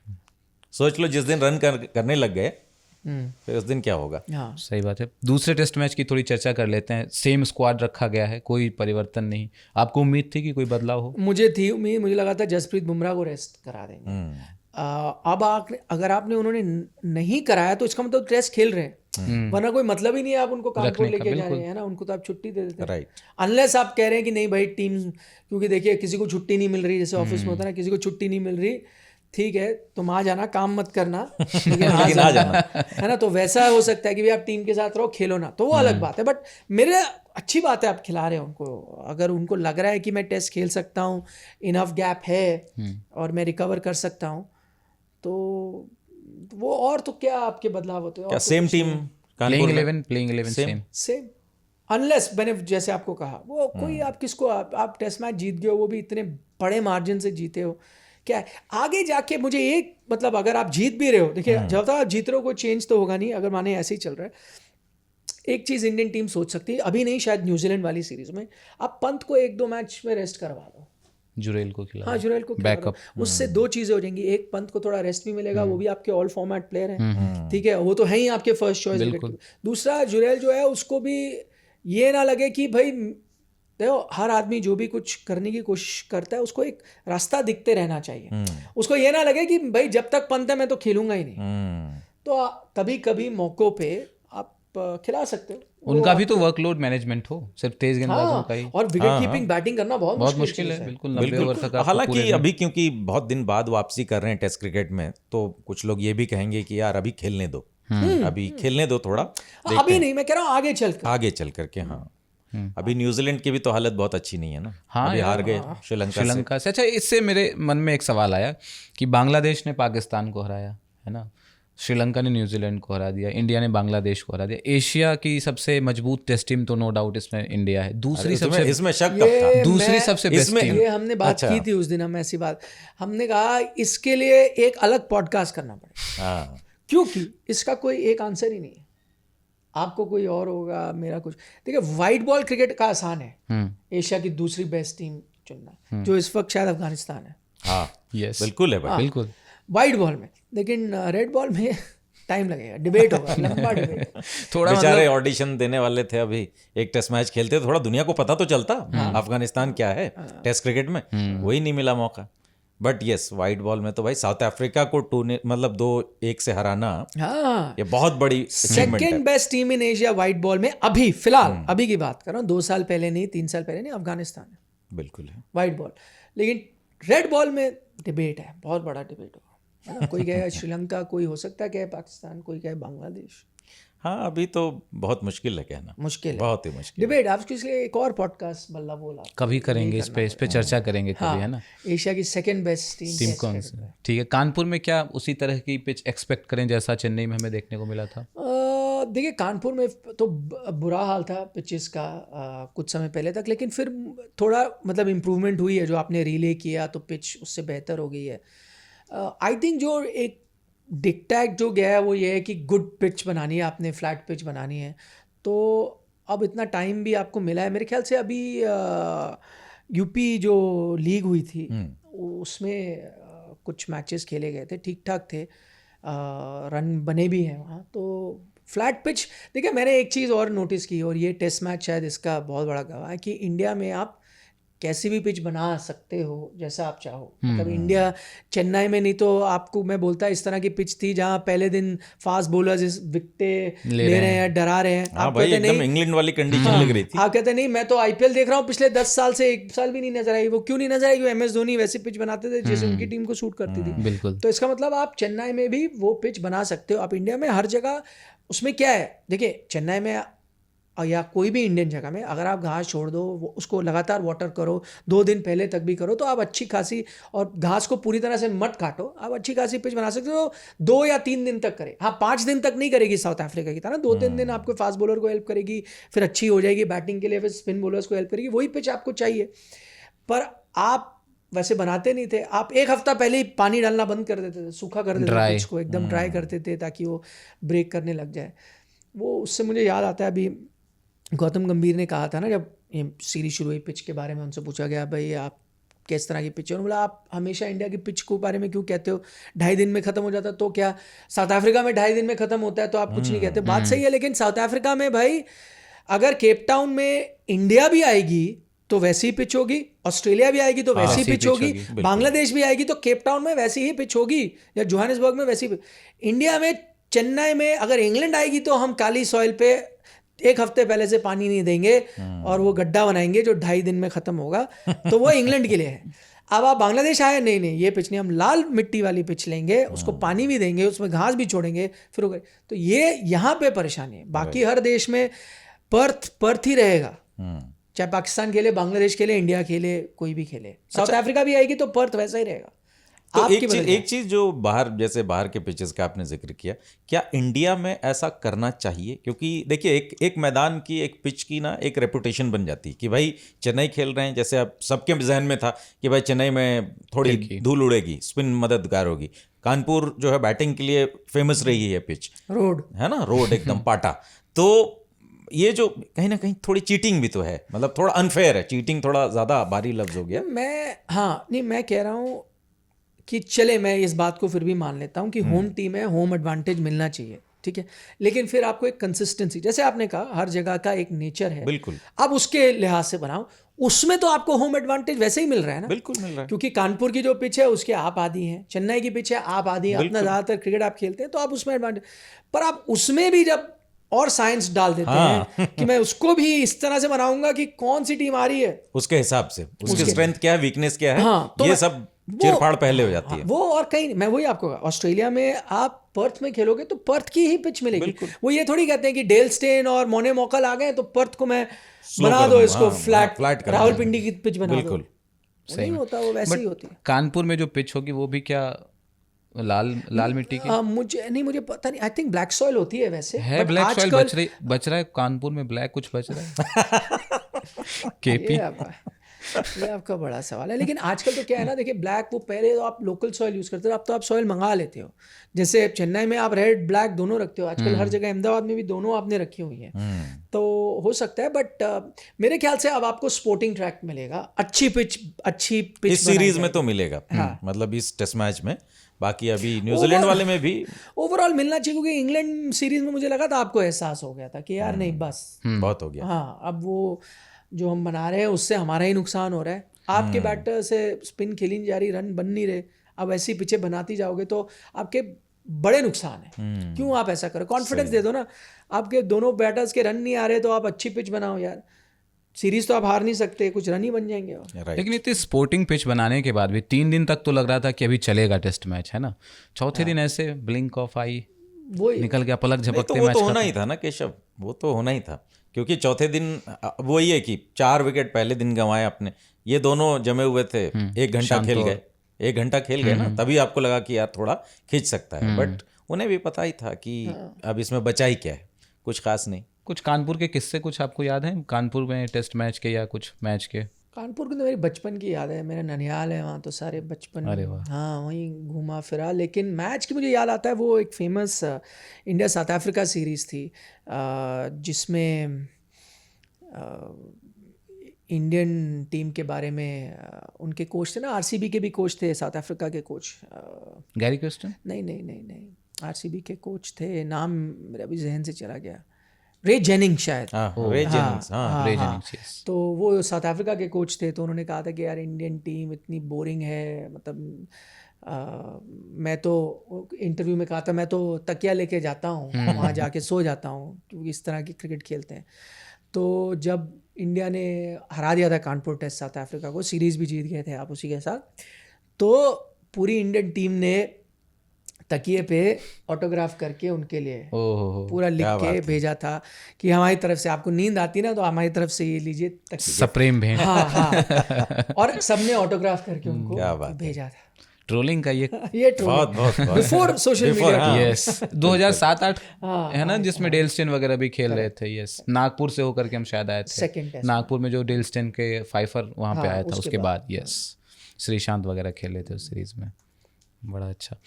सोच लो, जिस दिन रन करने लग गए फिर उस दिन क्या होगा। हाँ, सही बात है। दूसरे टेस्ट मैच की थोड़ी चर्चा कर लेते हैं। सेम स्क्वाड रखा गया है, कोई परिवर्तन नहीं। आपको उम्मीद थी कि कोई बदलाव हो? मुझे थी उम्मीद, मुझे लगा था जसप्रीत बुमराह को रेस्ट करा देंगे। अब अगर आपने उन्होंने नहीं कराया तो इसका मतलब टेस्ट खेल रहे हैं, वरना कोई मतलब ही नहीं है आप उनको कानपुर लेके जा रहे हैं ना, उनको तो आप छुट्टी दे देते हैं। राइट। अनलेस आप कह रहे हैं कि नहीं भाई टीम, क्योंकि देखिए किसी को छुट्टी नहीं मिल रही, जैसे ऑफिस में होता है ना, किसी को छुट्टी नहीं मिल रही, ठीक है तुम आ जाना, काम मत करना लेकिन आ जाना, है ना। तो वैसा हो सकता है कि भाई आप टीम के साथ रहो, खेलो ना, तो वो अलग बात है। बट मेरे अच्छी बात है आप खिला रहे हो उनको, अगर उनको लग रहा है कि मैं टेस्ट खेल सकता हूँ, इनफ गैप है और मैं रिकवर कर सकता हूँ, तो वो और तो क्या आपके बदलाव होते हैं। क्या same team playing 11 same unless मैंने जैसे आपको कहा वो कोई आप किसको आप टेस्ट मैच जीत गए हो, वो भी इतने बड़े मार्जिन से जीते हो, क्या है आगे जाके मुझे एक मतलब अगर आप जीत भी रहे हो, देखिए जब तक आप जीत रहे हो कोई चेंज तो होगा नहीं, अगर माने ऐसे ही चल रहा है। एक चीज़ इंडियन टीम सोच सकती है, अभी नहीं शायद न्यूजीलैंड वाली सीरीज में, आप पंत को 1-2 मैच में रेस्ट करवा दो, जुरेल को खिला, हाँ जुरेल को बैकअप, उससे 2 चीज़ें हो जाएंगी, एक पंत को थोड़ा रेस्ट भी मिलेगा, वो भी आपके ऑल फॉर्मेट प्लेयर हैं, ठीक है, वो तो है ही आपके फर्स्ट चॉइस। दूसरा जुरेल जो है उसको भी ये ना लगे कि भाई देखो हर आदमी जो भी कुछ करने की कोशिश करता है उसको एक रास्ता दिखते रहना चाहिए, उसको ये ना लगे कि भाई जब तक पंत है मैं तो खेलूंगा ही नहीं, तो कभी कभी मौकों पे आप खिला सकते हो। उनका भी तो वर्कलोड मैनेजमेंट हो, सिर्फ तेज गेंदबाजों का ही, और विकेट कीपिंग बैटिंग करना बहुत मुश्किल है, बिल्कुल 90 ओवर तक। हालांकि अभी क्योंकि बहुत दिन बाद वापसी कर रहे हैं टेस्ट क्रिकेट में, तो कुछ लोग ये भी कहेंगे कि यार अभी खेलने दो, अभी खेलने दो थोड़ा, अभी नहीं, मैं कह रहा हूँ आगे चल करके। हाँ अभी न्यूजीलैंड की भी तो हालत बहुत अच्छी नहीं है ना, हाँ अभी हार गए श्रीलंका से। अच्छा, इससे मेरे मन में एक सवाल आया कि बांग्लादेश ने पाकिस्तान को हराया है ना, श्रीलंका ने न्यूजीलैंड को हरा दिया, इंडिया ने बांग्लादेश को हरा दिया। एशिया की सबसे मजबूत टेस्ट टीम तो नो डाउट इसमें इंडिया है, दूसरी सबसे, इसमें शक कब था, दूसरी सबसे बेस्ट टीम। ये हमने बात की थी उस दिन, हम ऐसी बात हमने कहा इसके लिए एक अलग पॉडकास्ट करना पड़ेगा, क्योंकि इसका कोई एक आंसर ही नहीं है, आपको कोई और होगा, मेरा कुछ। देखिए वाइट बॉल क्रिकेट का आसान है एशिया की दूसरी बेस्ट टीम चुनना, जो इस वक्त शायद अफगानिस्तान है। हाँ यस बिल्कुल है भाई, बिल्कुल वाइट बॉल में, लेकिन रेड बॉल में टाइम लगेगा, डिबेट होगा, लंबा डिबेट। थोड़ा बेचारे ऑडिशन देने वाले थे, अभी एक टेस्ट मैच खेलते थोड़ा दुनिया को पता तो चलता अफगानिस्तान क्या है टेस्ट क्रिकेट में, वही नहीं मिला मौका। बट यस वाइट बॉल में तो भाई साउथ अफ्रीका को 2-1 से हराना, हाँ ये बहुत बड़ी second best team in Asia white ball में अभी फिलहाल, अभी की बात कर रहा हूँ, 2 साल पहले नहीं, 3 साल पहले नहीं, अफगानिस्तान है, बिल्कुल है वाइट बॉल। लेकिन रेड बॉल में डिबेट है, बहुत बड़ा डिबेट होगा, है ना। कोई कहे श्रीलंका, कोई हो सकता है कहे पाकिस्तान, कोई कहे बांग्लादेश। हाँ अभी तो बहुत मुश्किल है कहना, मुश्किल है, बहुत ही मुश्किल डिबेट। आपके इसलिए एक और पॉडकास्ट बल्ला बोला कभी करेंगे, इस पे चर्चा करेंगे कभी, है ना। एशिया की सेकंड बेस्ट टीम कौन सी, ठीक है। कानपुर में क्या उसी तरह की पिच एक्सपेक्ट करें जैसा चेन्नई में हमें देखने को मिला था? देखिए कानपुर में तो बुरा हाल था पिचेस का कुछ समय पहले तक, लेकिन फिर थोड़ा मतलब इम्प्रूवमेंट हुई है, जो आपने रिले किया तो पिच उससे बेहतर हो गई है। आई थिंक जो एक डिक्टैट जो गया है वो ये है कि गुड पिच बनानी है आपने, फ्लैट पिच बनानी है, तो अब इतना टाइम भी आपको मिला है। मेरे ख्याल से अभी यूपी जो लीग हुई थी उसमें कुछ मैचेस खेले गए थे, ठीक ठाक थे, रन बने भी हैं वहाँ, तो फ्लैट पिच। देखिए मैंने एक चीज़ और नोटिस की, और ये टेस्ट मैच शायद इसका बहुत बड़ा गवाह है, कि इंडिया में आप कैसी भी पिच बना सकते हो जैसा आप चाहो। मतलब इंडिया चेन्नई में नहीं तो आपको मैं बोलता इस तरह की पिच थी जहाँ पहले दिन फास्ट बॉलर्स विकेटें ले रहे हैं, डरा रहे हैं। आप कहते नहीं इंग्लैंड वाली कंडीशन लग रही थी, आप कहते नहीं मैं तो आईपीएल देख रहा हूँ पिछले 10 साल से 1 साल भी नहीं नजर आई। वो क्यों नहीं नजर आई? क्योंकि MS धोनी वैसी पिच बनाते थे जैसे उनकी टीम को सूट करती थी। बिल्कुल। तो इसका मतलब आप चेन्नई में भी वो पिच बना सकते हो। आप इंडिया में हर जगह उसमें क्या है, देखिए चेन्नई में या कोई भी इंडियन जगह में अगर आप घास छोड़ दो, उसको लगातार वाटर करो, 2 दिन पहले तक भी करो, तो आप अच्छी खासी, और घास को पूरी तरह से मत काटो, आप अच्छी खासी पिच बना सकते हो। 2 या 3 दिन तक करे, हाँ 5 दिन तक नहीं करेगी साउथ अफ्रीका की तरह, 2-3 दिन आपको फास्ट बॉलर को हेल्प करेगी, फिर अच्छी हो जाएगी बैटिंग के लिए, फिर स्पिन बॉलर्स को हेल्प करेगी, वही पिच आपको चाहिए। पर आप वैसे बनाते नहीं थे, आप 1 हफ्ता पहले ही पानी डालना बंद कर देते थे, सूखा कर देते थे पिच को, एकदम ड्राई करते थे ताकि वो ब्रेक करने लग जाए। वो उससे मुझे याद आता है, अभी गौतम गंभीर ने कहा था ना जब ये सीरीज शुरू हुई पिच के बारे में, उनसे पूछा गया भाई आप किस तरह की पिच है, उन्होंने बोला आप हमेशा इंडिया की पिच के बारे में क्यों कहते हो, 2.5 दिन में ख़त्म हो जाता, तो क्या साउथ अफ्रीका में 2.5 दिन में ख़त्म होता है तो आप कुछ नहीं कहते? बात सही है, लेकिन साउथ अफ्रीका में भाई अगर केप टाउन में इंडिया भी आएगी तो वैसी ही पिच होगी, ऑस्ट्रेलिया भी आएगी तो वैसी पिच होगी, बांग्लादेश भी आएगी तो केप टाउन में वैसी ही पिच होगी, या जोहानिसबर्ग में वैसी। इंडिया में चेन्नई में अगर इंग्लैंड आएगी तो हम काली सॉइल पे 1 हफ्ते पहले से पानी नहीं देंगे और वो गड्ढा बनाएंगे जो 2.5 दिन में खत्म होगा, तो वो इंग्लैंड के लिए है। अब आप बांग्लादेश आए, नहीं नहीं ये पिच नहीं, हम लाल मिट्टी वाली पिच लेंगे, उसको पानी भी देंगे, उसमें घास भी छोड़ेंगे, फिर हो गए। तो ये यहाँ पे परेशानी है। बाकी हर देश में पर्थ ही रहेगा, चाहे पाकिस्तान खेले, बांग्लादेश खेले, इंडिया खेले, कोई भी खेले। साउथ अफ्रीका भी आएगी तो पर्थ वैसा ही रहेगा। तो एक चीज जो जैसे बाहर के पिचेस का आपने जिक्र किया, क्या इंडिया में ऐसा करना चाहिए? क्योंकि देखिए एक मैदान की, एक पिच की ना एक रेपुटेशन बन जाती है कि भाई चेन्नई खेल रहे हैं, जैसे अब सबके जहन में था कि भाई चेन्नई में थोड़ी धूल उड़ेगी, स्पिन मददगार होगी। कानपुर जो है बैटिंग के लिए फेमस रही है पिच, रोड है ना, रोड एकदम पाटा। तो ये जो कहीं ना कहीं थोड़ी चीटिंग भी तो है, मतलब थोड़ा अनफेयर है, चीटिंग थोड़ा ज़्यादा भारी लफ्ज हो गया। मैं कह रहा हूँ कि चले, मैं इस बात को फिर भी मान लेता हूँ कि होम टीम है, होम एडवांटेज मिलना चाहिए, ठीक है, लेकिन फिर आपको एक कंसिस्टेंसी, जैसे आपने कहा हर जगह का एक नेचर है, बिल्कुल, आप उसके लिहाज से बनाओ। उसमें तो आपको होम एडवांटेज वैसे ही मिल रहा है ना, बिल्कुल मिल रहा है, क्योंकि कानपुर की जो पिच है उसके आप आदी हैं, चेन्नई की पिच है आप आदी हैं, अपना ज़्यादातर क्रिकेट आप खेलते हैं तो आप उसमें एडवांटेज, पर आप उसमें भी जब और साइंस डाल देते हैं कि मैं उसको भी इस तरह से बनाऊंगा कि कौन सी टीम आ रही है, उसके हिसाब से उसकी स्ट्रेंथ क्या है, वीकनेस क्या है, तो ये सब चिरफाड़ पहले हो जाती है। वो और कहीं, मैं वही आपको, ऑस्ट्रेलिया में आप पर्थ में खेलोगे तो पर्थ की ही पिच मिलेगी। वो ये थोड़ी कहते हैं कि डेल स्टेन और मोने मोकल आ गए तो पर्थ को मैं बना दो, इसको फ्लैट रावलपिंडी की पिच बना दो, नहीं होता, वो वैसे ही होती है। कानपुर में जो पिच होगी वो भी क्या लाल मिट्टी की? मुझे पता नहीं, आई थिंक ब्लैक सॉइल होती है वैसे, है ब्लैक सॉइल बच रहा है कानपुर में, ब्लैक कुछ बच रहा है केपी, ये आपका बड़ा सवाल है। लेकिन आजकल तो क्या है ना, देखिए ब्लैक, वो पहले तो आप लोकल सॉइल यूज़ करते थे, अब तो आप सॉइल मंगा लेते हो, जैसे चेन्नई में आप रेड ब्लैक दोनों रखते हो, आजकल हर जगह, अहमदाबाद में भी दोनों आपने रखी हुई हैं, तो हो सकता है। बट मेरे ख्याल से अब आपको स्पोर्टिंग ट्रैक मिलेगा, अच्छी पिच इस सीरीज में तो मिलेगा, मतलब इस टेस्ट मैच में, बाकी अभी न्यूजीलैंड वाले में भी ओवरऑल मिलना चाहिए, क्योंकि इंग्लैंड सीरीज में मुझे लगा था आपको एहसास हो गया था कि यार नहीं बस बहुत हो गया। हाँ, अब वो जो हम बना रहे हैं उससे हमारा ही नुकसान हो रहा है, आपके बैटर से स्पिन खेली नहीं जा रही, रन बन नहीं रहे, अब ऐसी पिचे बनाती जाओगे तो आपके बड़े नुकसान है। क्यों आप ऐसा करो, कॉन्फिडेंस दे दो ना, आपके दोनों बैटर्स के रन नहीं आ रहे तो आप अच्छी पिच बनाओ यार, सीरीज तो आप हार नहीं सकते, कुछ रन ही बन जाएंगे। लेकिन इतनी स्पोर्टिंग पिच बनाने के बाद भी 3 दिन तक तो लग रहा था कि अभी चलेगा टेस्ट मैच, है ना, चौथे दिन ऐसे ब्लिंक ऑफ आई, वो निकल गया, पलक झपकते मैच। वो तो होना ही था ना केशव, वो तो होना ही था, क्योंकि चौथे दिन वो ये कि 4 विकेट पहले दिन गंवाए आपने, ये दोनों जमे हुए थे, 1 घंटा खेल गए ना, तभी आपको लगा कि यार थोड़ा खींच सकता है, बट उन्हें भी पता ही था कि अब इसमें बचा ही क्या है, कुछ खास नहीं। कुछ कानपुर के किस्से कुछ आपको याद है कानपुर में टेस्ट मैच के या कुछ मैच के? कानपुर की तो मेरी बचपन की याद है, मेरा ननिहाल है वहाँ, तो सारे बचपन, हाँ वहीं घूमा फिरा। लेकिन मैच की मुझे याद आता है, वो एक famous India south Africa series थी, जिसमें इंडियन टीम के बारे में उनके कोच थे ना, आरसीबी के भी कोच थे, साउथ अफ्रीका के कोच, गैरी क्रिस्टन? नहीं, आरसीबी के कोच थे, नाम मेरा भी जहन से चला गया, रे जेनिंग्स शायद, रे जेनिंग्स। तो वो साउथ अफ्रीका के कोच थे, तो उन्होंने कहा था कि यार इंडियन टीम इतनी बोरिंग है, मतलब मैं तो इंटरव्यू में कहा था मैं तो तकिया लेके जाता हूँ वहाँ जाके सो जाता हूँ, क्योंकि इस तरह की क्रिकेट खेलते हैं। तो जब इंडिया ने हरा दिया था कानपुर टेस्ट साउथ अफ्रीका को, सीरीज़ भी जीत गए थे आप उसी के साथ, तो पूरी इंडियन टीम ने तकिए पे ऑटोग्राफ करके उनके लिए पूरा लिख के भेजा था कि हमारी तरफ से, आपको नींद आती ना तो हमारी तरफ से ये लीजिए तकिए, सप्रेम भेंट। हाँ, और सबने ऑटोग्राफ करके उनको भेजा था। ट्रोलिंग का ये बहुत बिफोर सोशल मीडिया। यस, 2007-8 है ना, जिसमें डेल स्टेन वगैरह भी खेल रहे थे। यस, नागपुर से होकर के हम शायद आए थे, नागपुर में जो डेल स्टेन के फाइफर वहाँ पे आया था, उसके बाद यस श्रीशांत वगैरह खेल रहे थे उस सीरीज में, बड़ा अच्छा।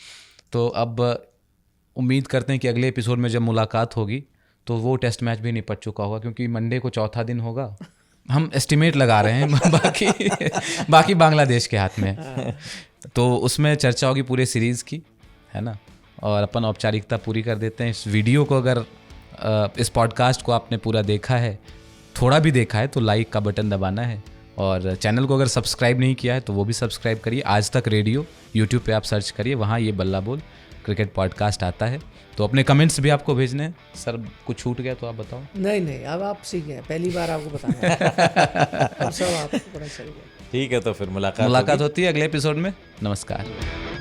तो अब उम्मीद करते हैं कि अगले एपिसोड में जब मुलाकात होगी तो वो टेस्ट मैच भी निपट चुका होगा, क्योंकि मंडे को चौथा दिन होगा, हम एस्टिमेट लगा रहे हैं, बाकी बांग्लादेश के हाथ में। तो उसमें चर्चा होगी पूरे सीरीज़ की, है ना, और अपन औपचारिकता पूरी कर देते हैं। इस वीडियो को अगर इस पॉडकास्ट को आपने पूरा देखा है, थोड़ा भी देखा है, तो लाइक का बटन दबाना है और चैनल को अगर सब्सक्राइब नहीं किया है तो वो भी सब्सक्राइब करिए। आज तक रेडियो यूट्यूब पे आप सर्च करिए, वहाँ ये बल्ला बोल क्रिकेट पॉडकास्ट आता है। तो अपने कमेंट्स भी आपको भेजने हैं। सर कुछ छूट गया तो आप बताओ। नहीं, अब आप सीख गए, पहली बार आपको बताना है। अब सब आपको पता चल गया। ठीक है, तो फिर मुलाकात होती है अगले एपिसोड में। नमस्कार।